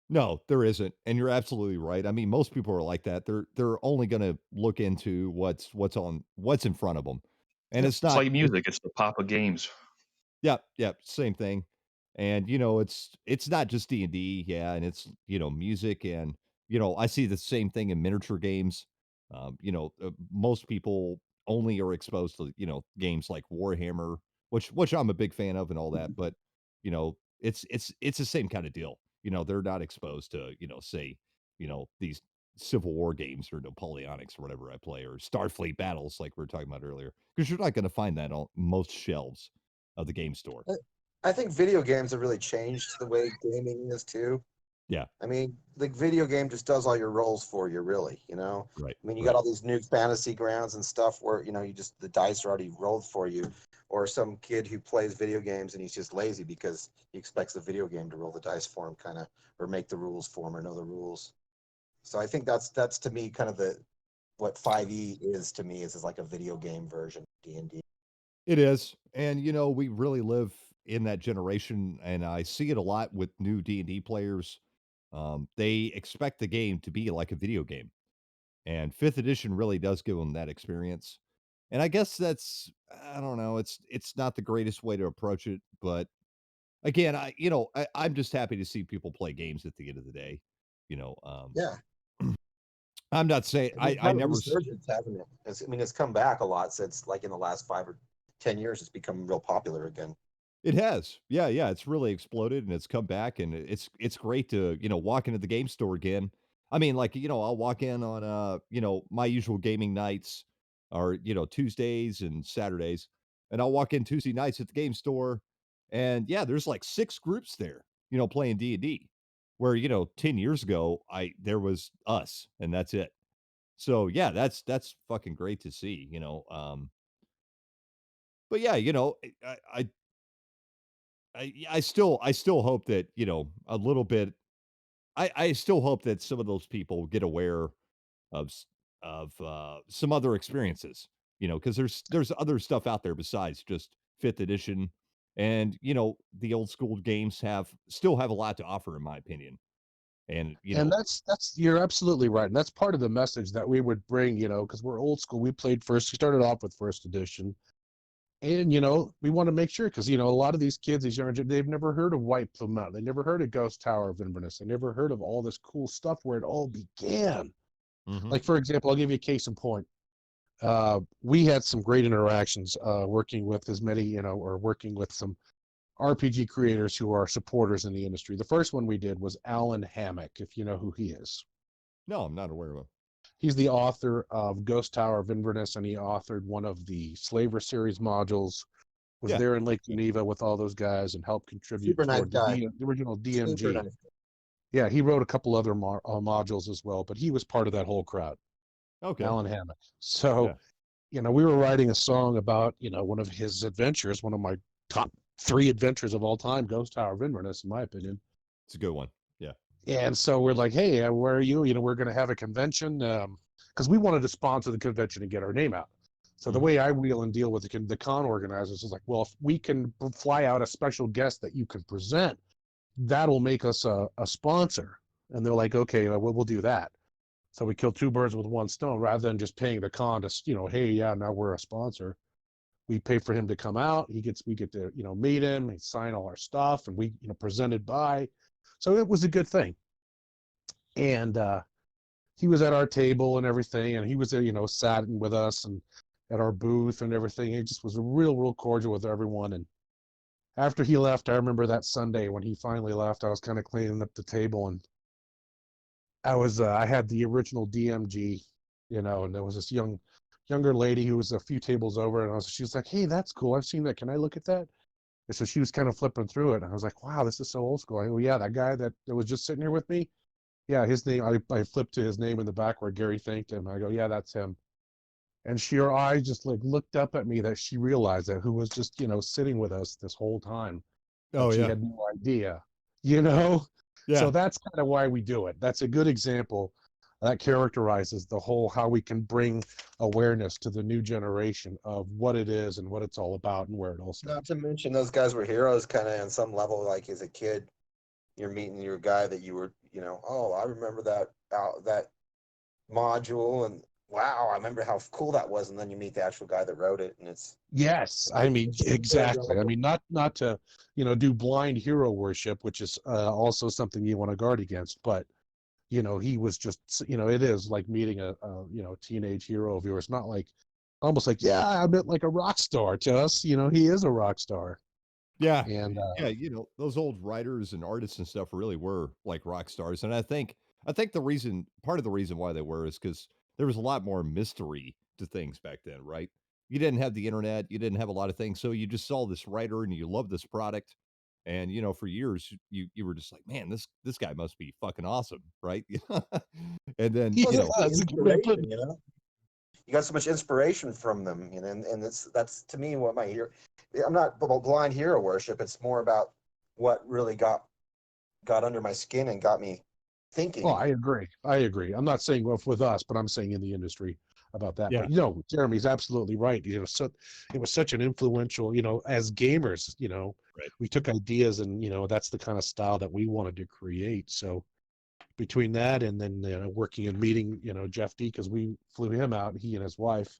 no, there isn't, and you're absolutely right. I mean, most people are like that. They're only going to look into what's in front of them, and Yeah. it's It's not. like music; it's the pop of games. Yeah, yeah, same thing. And it's not just D&D, yeah, and it's music and I see the same thing in miniature games. Most people only are exposed to games like Warhammer, which I'm a big fan of and all that, but it's the same kind of deal. They're not exposed to say these Civil War games or Napoleonics or whatever I play or Starfleet battles like we were talking about earlier because you're not going to find that on most shelves of the game store. I think video games have really changed the way gaming is too. Yeah, I mean, the video game just does all your roles for you, really. right, I mean, you got right. all these new fantasy grounds and stuff where you just the dice are already rolled for you, or some kid who plays video games and he's just lazy because he expects the video game to roll the dice for him, kind of, or make the rules for him or know the rules. So I think that's to me kind of the what 5e is to me is like a video game version of D&D. It is. And we really live in that generation and I see it a lot with new D&D players. They expect the game to be like a video game. And 5th edition really does give them that experience. And I guess that's, I don't know, it's not the greatest way to approach it, but again, I'm just happy to see people play games at the end of the day. You know, Yeah. I'm not saying And we've I had a never resurgence, haven't it? I mean, it's come back a lot since, like, in the last 5 or 10 years, it's become real popular again. It has. Yeah, yeah, it's really exploded and it's come back and it's great to, walk into the game store again. I mean, like, I'll walk in on my usual gaming nights are, Tuesdays and Saturdays. And I'll walk in Tuesday nights at the game store and yeah, there's like 6 groups there, playing D&D. Where, 10 years ago, I there was us and that's it. So yeah, that's fucking great to see. But yeah, I still hope that, a little bit I still hope that some of those people get aware of some other experiences, because there's other stuff out there besides just 5th edition, and, the old school games still have a lot to offer in my opinion, and, And that's you're absolutely right. And that's part of the message that we would bring, because we're old school. We played first, we started off with first edition. And we want to make sure because a lot of these kids, these younger, they've never heard of White Plume Mountain. They never heard of Ghost Tower of Inverness. They never heard of all this cool stuff where it all began. Mhm. Like for example, I'll give you a case in point. We had some great interactions working with as many, or working with some RPG creators who are supporters in the industry. The first one we did was Alan Hammock, if you know who he is. No, I'm not aware of it. He's the author of Ghost Tower of Inverness, and he authored one of the Slaver series modules. Was Yeah. there in Lake Geneva with all those guys and helped contribute Super nice toward guy. the original Super DMG. nice. Yeah, he wrote a couple other modules as well, but he was part of that whole crowd, Okay. Alan Hammock. So, Yeah. we were writing a song about, one of his adventures, one of my top 3 adventures of all time, Ghost Tower of Inverness, in my opinion. It's a good one. Yeah. And so we're like, hey, where are you? We're going to have a convention because we wanted to sponsor the convention and get our name out. So the Mhm. way I wheel and deal with the con organizers is like, well, if we can fly out a special guest that you can present, that'll make us a sponsor. And they're like, okay, we'll do that. So we kill 2 birds with 1 stone rather than just paying the con to, hey, yeah, now we're a sponsor. We pay for him to come out. We get to, meet him, he sign all our stuff, and we, presented by. So it was a good thing. And he was at our table and everything, and he was there, sat with us and at our booth and everything. He just was real cordial with everyone. And after he left, I remember that Sunday when he finally left, I was kind of cleaning up the table, and I had the original DMG, and there was this younger lady who was a few tables over, and she was like, "Hey, that's cool. I've seen that. Can I look at that?" And so she was kind of flipping through it, and I was like, "Wow, this is so old school." I go, "Yeah, that guy that was just sitting here with me. Yeah, his name." I flipped to his name in the back where Gary thanked him. I go, "Yeah, that's him." And her eyes just like looked up at me that she realized that who was just sitting with us this whole time, Oh that she yeah. had no idea, you know. So Yeah. that's kind of why we do it. That's a good example that characterizes the whole how we can bring awareness to the new generation of what it is and what it's all about and where it all Not starts. to mention those guys were heroes kind of on some level. Like as a kid, you're meeting your guy that you were, oh, I remember that module, and wow, I remember how cool that was. And then you meet the actual guy that wrote it, and Yes, I mean it's very exactly. I relevant. mean not to do blind hero worship, which is also something you want to guard against, but he was just, it is like meeting a teenage hero of yours, not like almost like, yeah, I meant like a rock star to us, he is a rock star. Yeah. And Yeah, those old writers and artists and stuff really were like rock stars, and I think part of the reason why they were is because there was a lot more mystery to things back then, right? You didn't have the internet, you didn't have a lot of things, so you just saw this writer and you loved this product, and, for years, you were just like, "Man, this guy must be fucking awesome," right? And then, Well, yeah, it's the that's a good way of putting inspiration, you got so much inspiration from them, and that's to me what my hero. I'm not about blind hero worship. It's more about what really got under my skin and got me Oh, thinking. I agree. I'm not saying with us, but I'm saying in the industry about that. Yeah. But Jeremy's absolutely right. So it was such an influential, as gamers, Right. we took ideas and that's the kind of style that we wanted to create. So between that and then working and meeting, Jeff D, because we flew him out, he and his wife,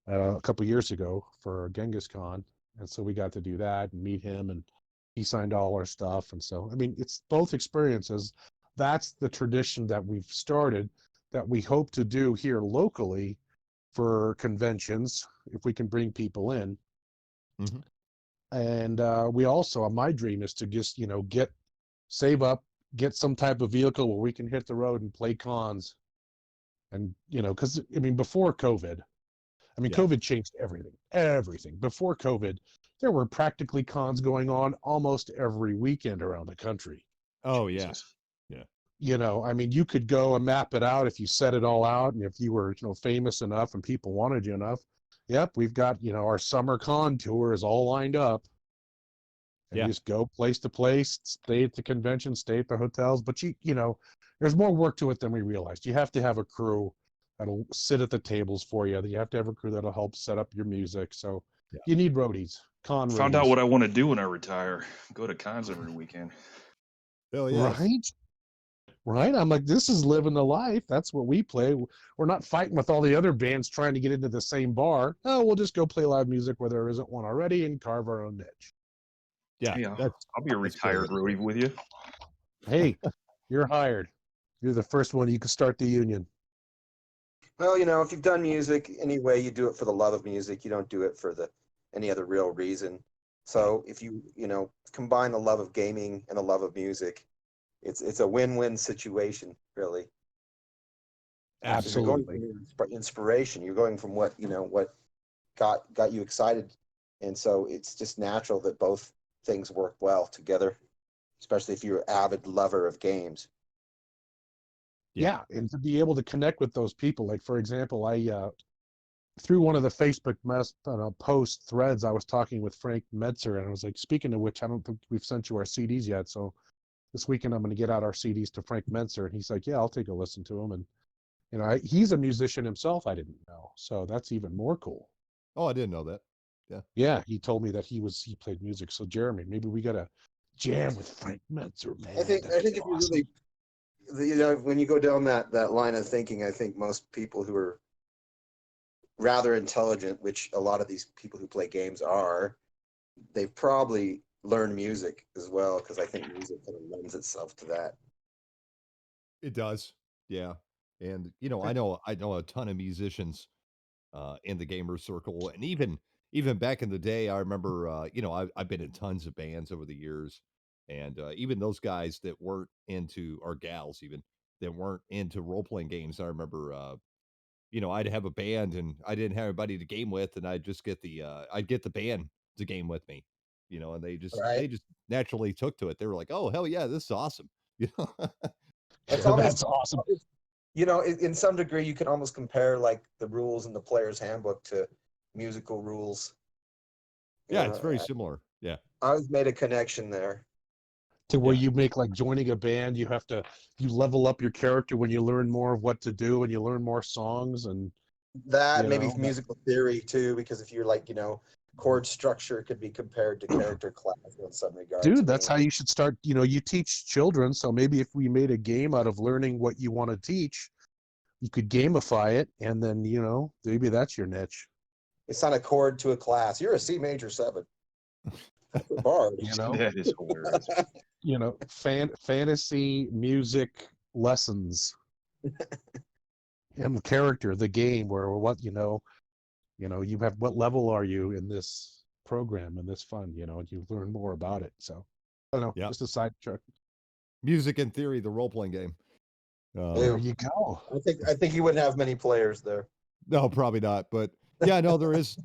a couple years ago for Genghis Khan, and so we got to do that and meet him, and he signed all our stuff. And so, I mean, it's both experiences. That's the tradition that we've started that we hope to do here locally for conventions if we can bring people in. Mhm. And we also, my dream is to just, save up, get some type of vehicle where we can hit the road and play cons. And, because, I mean, before COVID, Yeah. COVID changed everything. Before COVID, there were practically cons going on almost every weekend around the country. Oh, yeah. Jesus. You could go and map it out if you set it all out, and if you were, famous enough and people wanted you enough. Yep, we've got, our summer con tour is all lined up. And Yeah. you just go place to place, stay at the convention, stay at the hotels. But there's more work to it than we realized. You have to have a crew that'll sit at the tables for you. You have to have a crew that'll help set up your music. So Yeah. you need roadies, con Found out roadies. what I want to do when I retire. Go to cons every weekend. Hell yes. Right? I'm like, this is living the life. That's what we play. We're not fighting with all the other bands trying to get into the same bar. No, we'll just go play live music where there isn't one already and carve our own niche. Yeah. Yeah, That's I'll be a that's retired great. roadie with you. Hey, you're hired. You're the first one. You can start the union. Well, if you've done music anyway, you do it for the love of music. You don't do it for any other real reason. So if you combine the love of gaming and the love of music, it's a win-win situation, really. Absolutely. You're going from inspiration. You're going from what got you excited, and so it's just natural that both things work well together, especially if you're an avid lover of games. Yeah, and to be able to connect with those people. Like, for example, I through one of the Facebook post threads, I was talking with Frank Metzer, and I was like, speaking of which, I don't think we've sent you our CDs yet. So this weekend, I'm going to get out our CDs to Frank Metzer, and he's like, yeah, I'll take a listen to them. And he's a musician himself. I didn't know, so that's even more cool. Oh, I didn't know that. Yeah. Yeah, he told me that he played music. So Jeremy, maybe we got to jam with Frank Metzer, man. I think if you really, when you go down that line of thinking, I think most people who are rather intelligent, which a lot of these people who play games are, they've probably learned music as well, because I think music kind of lends itself to that. It does. Yeah. And I know a ton of musicians in the gamer circle, and even back in the day, I remember I've been in tons of bands over the years, and even those guys that weren't into, or gals even, that weren't into role playing games. I remember I'd have a band and I didn't have anybody to game with, and I'd get the band to game with me, and Right. they just naturally took to it. They were like, "Oh, hell yeah, this is awesome." You know. It's almost, That's awesome. in some degree, you can almost compare like the rules in the player's handbook to musical rules. Yeah, it's very similar. Yeah. I always made a connection there. To where Yeah. you make, like, joining a band, you level up your character when you learn more of what to do and you learn more songs. And That maybe that- musical theory too, because if you're like, chord structure could be compared to character class in some regards. dude, that's how you should start. You teach children, so maybe if we made a game out of learning what you want to teach, you could gamify it, and then maybe that's your niche. It's not a chord to a class. You're a C major 7. That's a bard. That is hilarious. Fantasy music lessons and the character, the game, where what you have, what level are you in this program, in this fund, and you learn more about it. So I don't know, Yeah. just a side track. Music in Theory, the role playing game. There you go. I think you wouldn't have many players there. No, probably not. But yeah, no, there is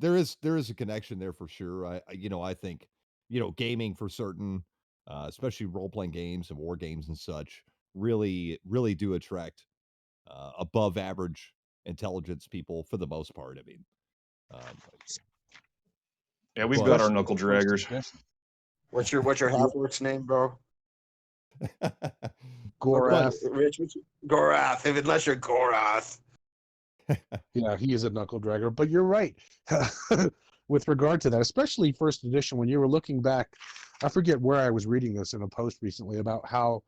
a connection there for sure. I think gaming for certain, especially role playing games and war games and such, really do attract above average intelligence people for the most part. I mean, Yeah, we've got our Especially knuckle the first draggers. edition. What's your half-orc's name, bro? Gorath. Rich, Gorath. Unless you're Gorath. Yeah, he is a knuckle dragger. But you're right. With regard to that, especially first edition, when you were looking back, I forget where I was reading this in a post recently about how,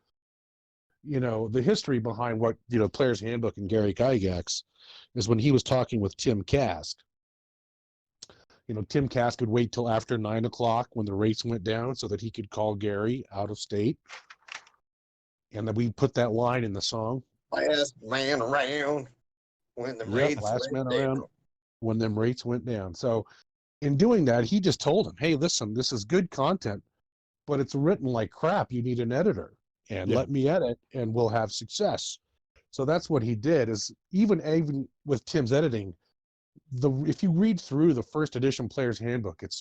the history behind what, Player's Handbook and Gary Gygax is when he was talking with Tim Kask. Tim Cass could wait till after 9 o'clock when the rates went down so that he could call Gary out of state. And then we put that line in the song. Last man around when the rates Last went man around down. when them rates went down. So in doing that, he just told him, hey, listen, this is good content, but it's written like crap. You need an editor, and Yeah. let me edit and we'll have success. So that's what he did. Is even with Tim's editing, if you read through the first edition player's handbook, it's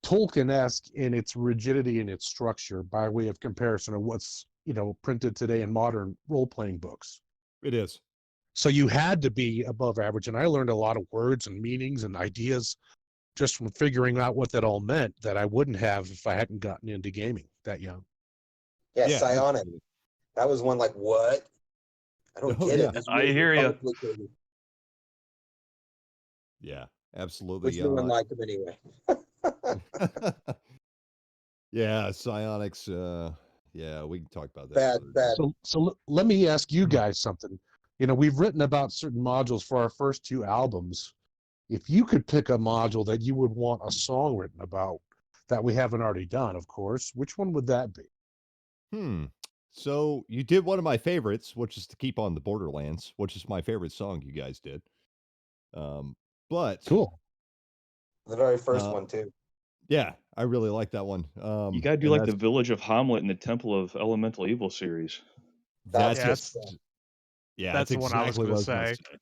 Tolkien-esque in its rigidity and its structure by way of comparison of what's printed today in modern role-playing books. It is. So you had to be above average, and I learned a lot of words and meanings and ideas just from figuring out what that all meant that I wouldn't have if I hadn't gotten into gaming that young. Yeah, Yeah, psionic. absolutely. That was one like, what? I don't Oh, get yeah. it. This I really hear ya. complicated. Yeah, absolutely. Which no one liked him anyway. Yeah, psionics. Yeah, we can talk about that. Bad, another day. bad. So let me ask you guys something. We've written about certain modules for our first 2 albums. If you could pick a module that you would want a song written about that we haven't already done, of course, which one would that be? So you did one of my favorites, which is to keep on the Borderlands, which is my favorite song you guys did. But Cool. The very first Uh, one too. yeah, I really like that one. You gotta do and like the that's Village of Hamlet and the Temple of Elemental Evil series. That's Yeah, that's that's yeah, that's that's the one I was exactly gonna what I was gonna say. say.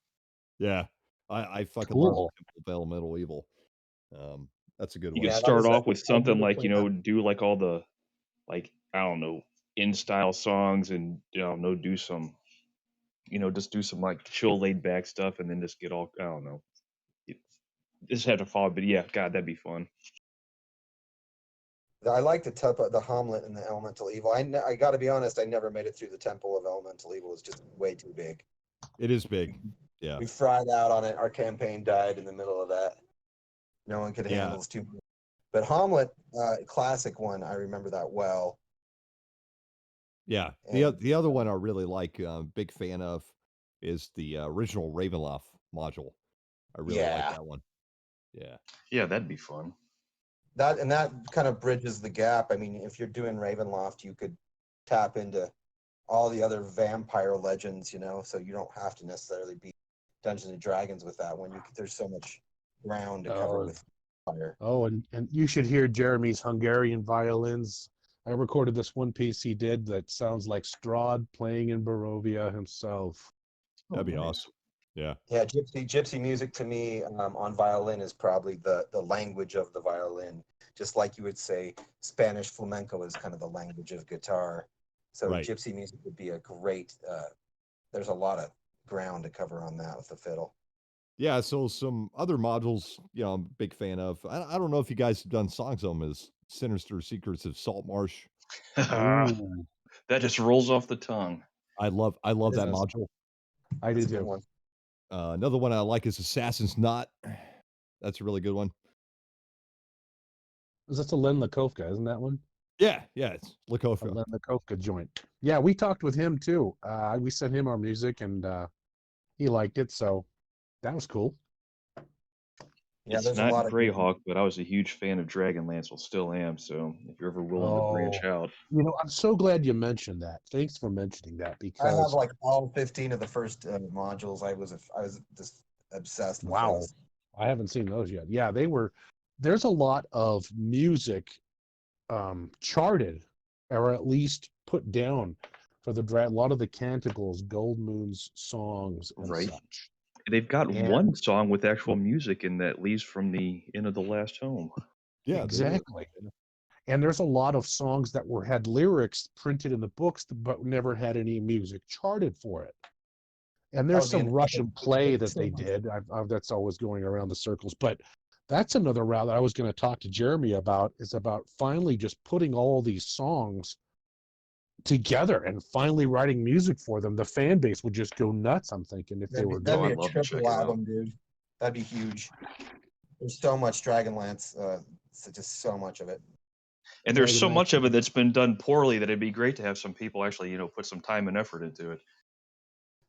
Yeah, I fucking love Cool. Temple of Elemental Evil. That's a good You one. could Yeah, that start was off a. with I something remember like, playing that. do like all the, like, I don't know, in style songs and, do some, just do some like chill laid back stuff and then just get all, I don't know. You just have to follow, but yeah, God, that'd be fun. I like the Hamlet and the Elemental Evil. I got to be honest, I never made it through the Temple of Elemental Evil. It's just way too big. It is big. Yeah, We fried out on it. Our campaign died in the middle of that. No one could Yeah. handle it. Too much. But Hamlet, classic one, I remember that well. yeah. And The other one I really like, big fan of, is the original Ravenloft module. I really like Yeah. that one. Yeah. Yeah, that'd be fun. that kind of bridges the gap. I mean, if you're doing Ravenloft, you could tap into all the other vampire legends, so you don't have to necessarily be Dungeons and Dragons with that one. There's so much ground to cover Oh. with fire. Oh, and you should hear Jeremy's Hungarian violins. I recorded this one piece he did that sounds like Strahd playing in Barovia himself. That'd be nice. awesome. Yeah. Yeah, gypsy music to me on violin is probably the language of the violin. Just like you would say Spanish flamenco is kind of the language of guitar. So Right. gypsy music would be a great, there's a lot of ground to cover on that with the fiddle. Yeah, so some other modules, I'm a big fan of. I don't know if you guys have done songs on them, is Sinister Secrets of Saltmarsh. Ooh, That just rolls off the tongue. I love that Business. module. I That's do a good too. one. Another one I like is Assassin's Knot. That's a really good one. That's a Len Lakovka, isn't that one? Yeah, it's A Lakofia. Len Lakovka joint. Yeah, we talked with him too. We sent him our music and he liked it, so that was cool. Yeah, It's there's a not lot of good ones. Greyhawk, but I was a huge fan of Dragonlance, well, still am. So if you're ever willing to branch out, I'm so glad you mentioned that. Thanks for mentioning that I because have like all 15 of the first modules. I was just obsessed with wow, those. I haven't seen those yet. Yeah, there's a lot of music charted or at least put down for a lot of the canticles, Gold Moon's songs and Right. such. they've got And- one song with actual music in that leaves from the Inn of the Last Home. Yeah, they do. Exactly. And there's a lot of songs that had lyrics printed in the books, but never had any music charted for it. And there's That would be some an Russian epic play book that they too. did. That's always going around the circles. But that's another route that I was going to talk to Jeremy about, is about finally just putting all these songs together and finally writing music for them. The fan base would just go nuts, I'm thinking, if they were That'd be I'd a love to check triple it out. album, dude. That'd be huge. There's so much Dragonlance, just so much of it. And there's so Dragonlance. much of it that's been done poorly that it'd be great to have some people actually, put some time and effort into it.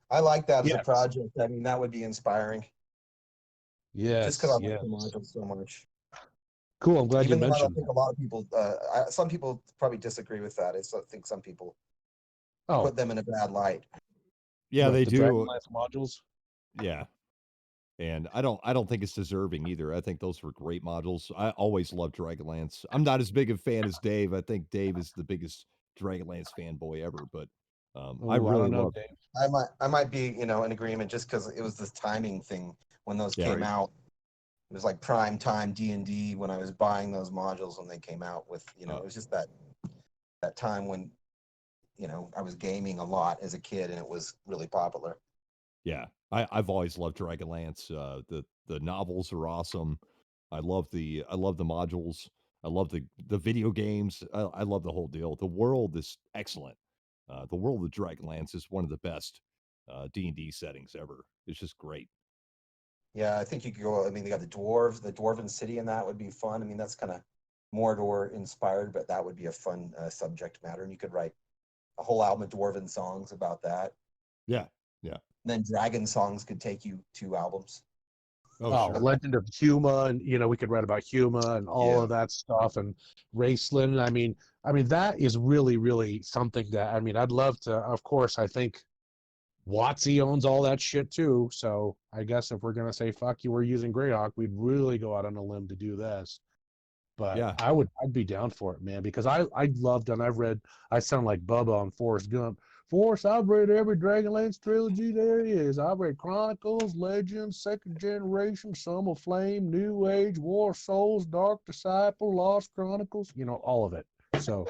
I like that as a Yes. project. I mean, that would be inspiring. Yes. just because I like Yes. the module so much. Cool. I'm glad Even you though I don't mentioned think that. a lot of people, some people probably disagree with that. I think some people Oh, put them in a bad light. Yeah, what, they the do. Dragonlance modules? Yeah. And I don't think it's deserving either. I think those were great modules. I always loved Dragonlance. I'm not as big a fan as Dave. I think Dave is the biggest Dragonlance fanboy ever, but I Oh, I really don't know, love. Dave. I might be, in agreement just because it was this timing thing when those Yeah. came out. It was like prime time D&D when I was buying those modules when they came out with, it was just that time when, I was gaming a lot as a kid and it was really popular. Yeah, I've always loved Dragonlance. The novels are awesome. I love the modules. I love the video games. I love the whole deal. The world is excellent. The world of Dragonlance is one of the best D&D settings ever. It's just great. Yeah, I think you could go. I mean, they got the Dwarven city, and that would be fun. I mean, that's kind of Mordor inspired, but that would be a fun subject matter, and you could write a whole album of Dwarven songs about that. Yeah, yeah. And then Dragon songs could take you 2 albums. Oh, sure. Legend of Huma, and we could write about Huma and all Yeah. of that stuff, and Raceland. I mean, that is really, really something that I'd love to. Of course, I think WotC owns all that shit too. So I guess if we're gonna say fuck you, we're using Greyhawk, we'd really go out on a limb to do this. But Yeah. I'd be down for it, man, because I loved, and I sound like Bubba on Forrest Gump. Forrest, I've read every Dragonlance trilogy there is. I've read Chronicles, Legends, Second Generation, Sum of Flame, New Age, War of Souls, Dark Disciple, Lost Chronicles, all of it. So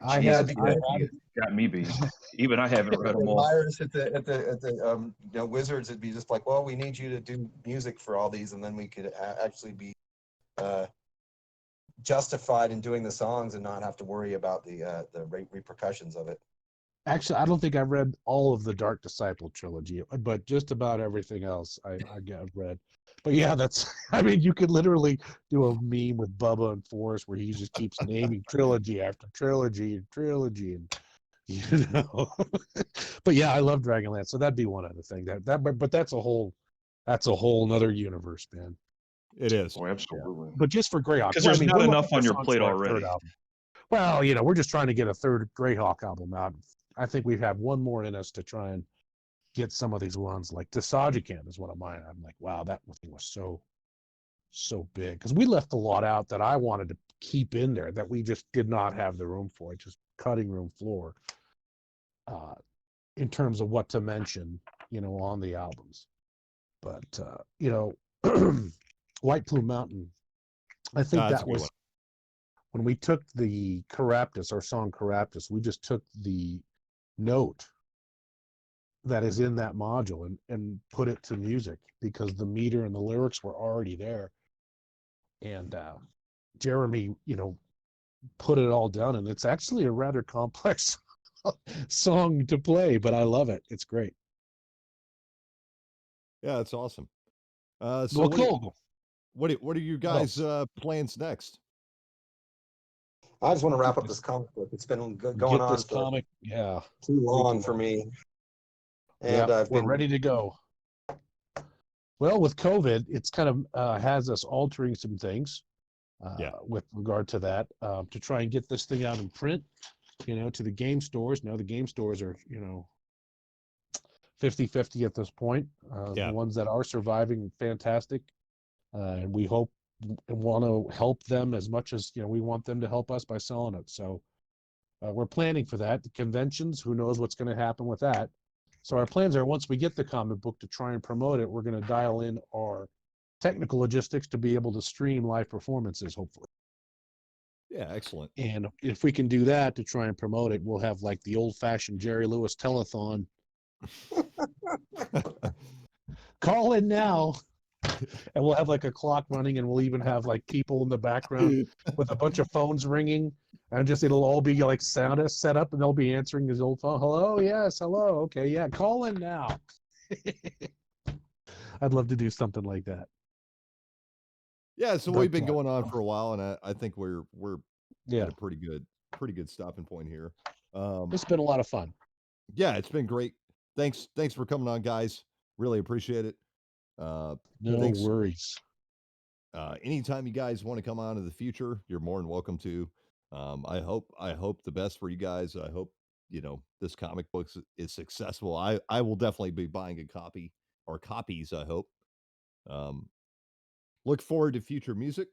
I Yeah, had, it'd be I good. had Got me beat. Even I haven't read them all. Hires at the Wizards, it'd be just like, well, we need you to do music for all these, and then we could actually be justified in doing the songs and not have to worry about the repercussions of it. Actually, I don't think I read all of the Dark Disciple trilogy, but just about everything else I've read. But yeah, that's, you could literally do a meme with Bubba and Forrest where he just keeps naming trilogy after trilogy and trilogy, and But yeah, I love Dragonlance, so that'd be one other thing. But that's a whole nother universe, man. It is. Oh, absolutely. But just for Greyhawk, Because there's not we're enough looking on for your songs plate for our third already. album. Well, we're just trying to get a third Greyhawk album out. I think we have one more in us to try and get some of these ones. Like Desagican is one of mine. I'm like, wow, that thing was so big, because we left a lot out that I wanted to keep in there that we just did not have the room for. It's just cutting room floor in terms of what to mention, on the albums. But White Plume Mountain, I think That's a that good was one. when we took the Caraptus, our song Caraptus, we just took the note that is in that module and put it to music, because the meter and the lyrics were already there. And Jeremy, put it all down, and it's actually a rather complex song to play, but I love it. It's great. Yeah, that's awesome. So Well, what, cool. what are you guys plans next? I just want to wrap up this comic book. It's been going Get on this for comic, yeah, too long too for long. me. Yeah, And I've we're been ready to go. Well, with COVID, it's kind of has us altering some things with regard to that, to try and get this thing out in print, to the game stores. Now the game stores are, 50-50 at this point. Yeah. The ones that are surviving, fantastic. And we hope and want to help them as much as, we want them to help us by selling it. So we're planning for that. The conventions, who knows what's going to happen with that. So our plans are, once we get the comic book, to try and promote it, we're going to dial in our technical logistics to be able to stream live performances, hopefully. Yeah, excellent. And if we can do that to try and promote it, we'll have like the old-fashioned Jerry Lewis telethon. Call in now. And we'll have like a clock running, and we'll even have like people in the background with a bunch of phones ringing, and just it'll all be like sound set up, and they'll be answering his old phone. Hello, yes, hello, okay, yeah, call in now. I'd love to do something like that. Yeah, so we've been going on for a while, and I think we're Yeah, at a pretty good stopping point here. It's been a lot of fun. Yeah, it's been great. Thanks for coming on, guys. Really appreciate it. No thanks. worries. Anytime you guys want to come on in the future, you're more than welcome to. I hope the best for you guys. I hope this comic book is successful. I will definitely be buying a copy or copies. I hope. Um, look forward to future music.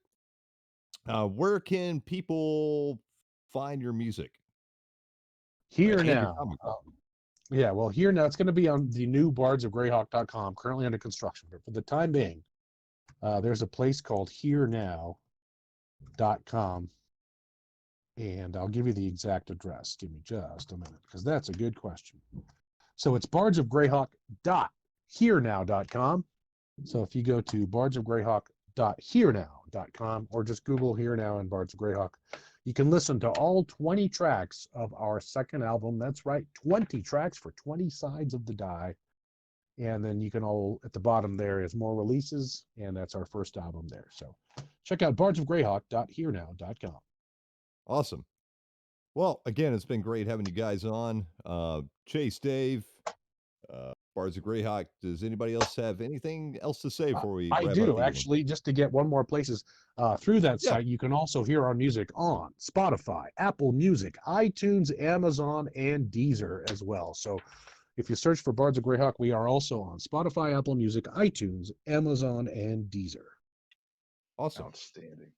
Where can people find your music? Here And your now. comic book? Yeah, well, here now it's going to be on the new bardsofgreyhawk.com, currently under construction. But for the time being, there's a place called herenow.com. And I'll give you the exact address. Give me just a minute, because that's a good question. So it's bardsofgreyhawk.herenow.com. So if you go to bardsofgreyhawk.herenow.com or just Google Here Now and Bards of Greyhawk, you can listen to all 20 tracks of our second album. That's right, 20 tracks for 20 sides of the die. And then you can all, at the bottom there is more releases, and that's our first album there. So check out bardsofgreyhawk.herenow.com. Awesome. Well, again, it's been great having you guys on. Chase, Dave, Bards of Greyhawk. Does anybody else have anything else to say before we I wrap up do, the evening? actually, just to get one more places. Through that Yeah. site, you can also hear our music on Spotify, Apple Music, iTunes, Amazon, and Deezer as well. So if you search for Bards of Greyhawk, we are also on Spotify, Apple Music, iTunes, Amazon, and Deezer. Awesome. Outstanding.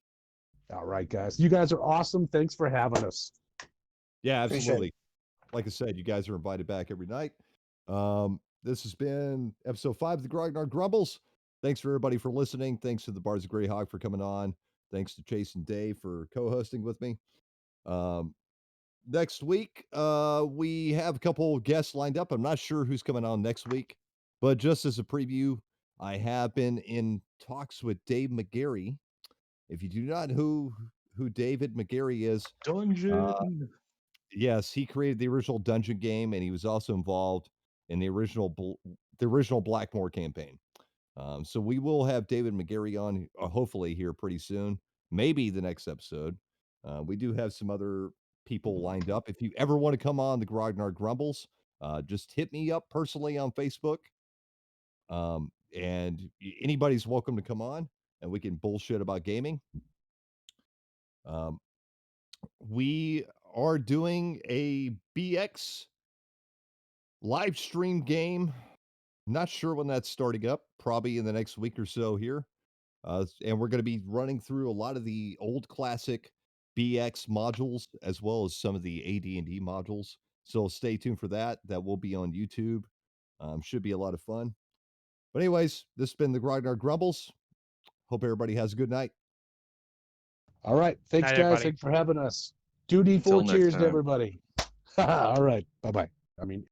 All right, guys. You guys are awesome. Thanks for having us. Yeah, Appreciate it. absolutely. Like I said, you guys are invited back every night. This has been episode 5 of the Grognard Grumbles. Thanks for everybody for listening. Thanks to the Bards of Greyhawk for coming on. Thanks to Chase and Dave for co-hosting with me. Next week, we have a couple guests lined up. I'm not sure who's coming on next week, but just as a preview, I have been in talks with Dave McGarry. If you do not know who David McGarry is, Dungeon. yes, he created the original Dungeon game, and he was also involved in the original Blackmore campaign. So we will have David McGarry on, hopefully here pretty soon, maybe the next episode. We do have some other people lined up. If you ever want to come on the Grognard Grumbles, just hit me up personally on Facebook. And anybody's welcome to come on, and we can bullshit about gaming. We are doing a BX live stream game. Not sure when that's starting up, probably in the next week or so here. And we're going to be running through a lot of the old classic BX modules as well as some of the AD&D modules. So stay tuned for that. That will be on YouTube. Should be a lot of fun. But anyways, this has been the Grognard Grumbles. Hope everybody has a good night. All right. Thanks, Night, guys. everybody. Thanks for having us. 2D4 Until next cheers to time. everybody. All right. Bye-bye. I mean...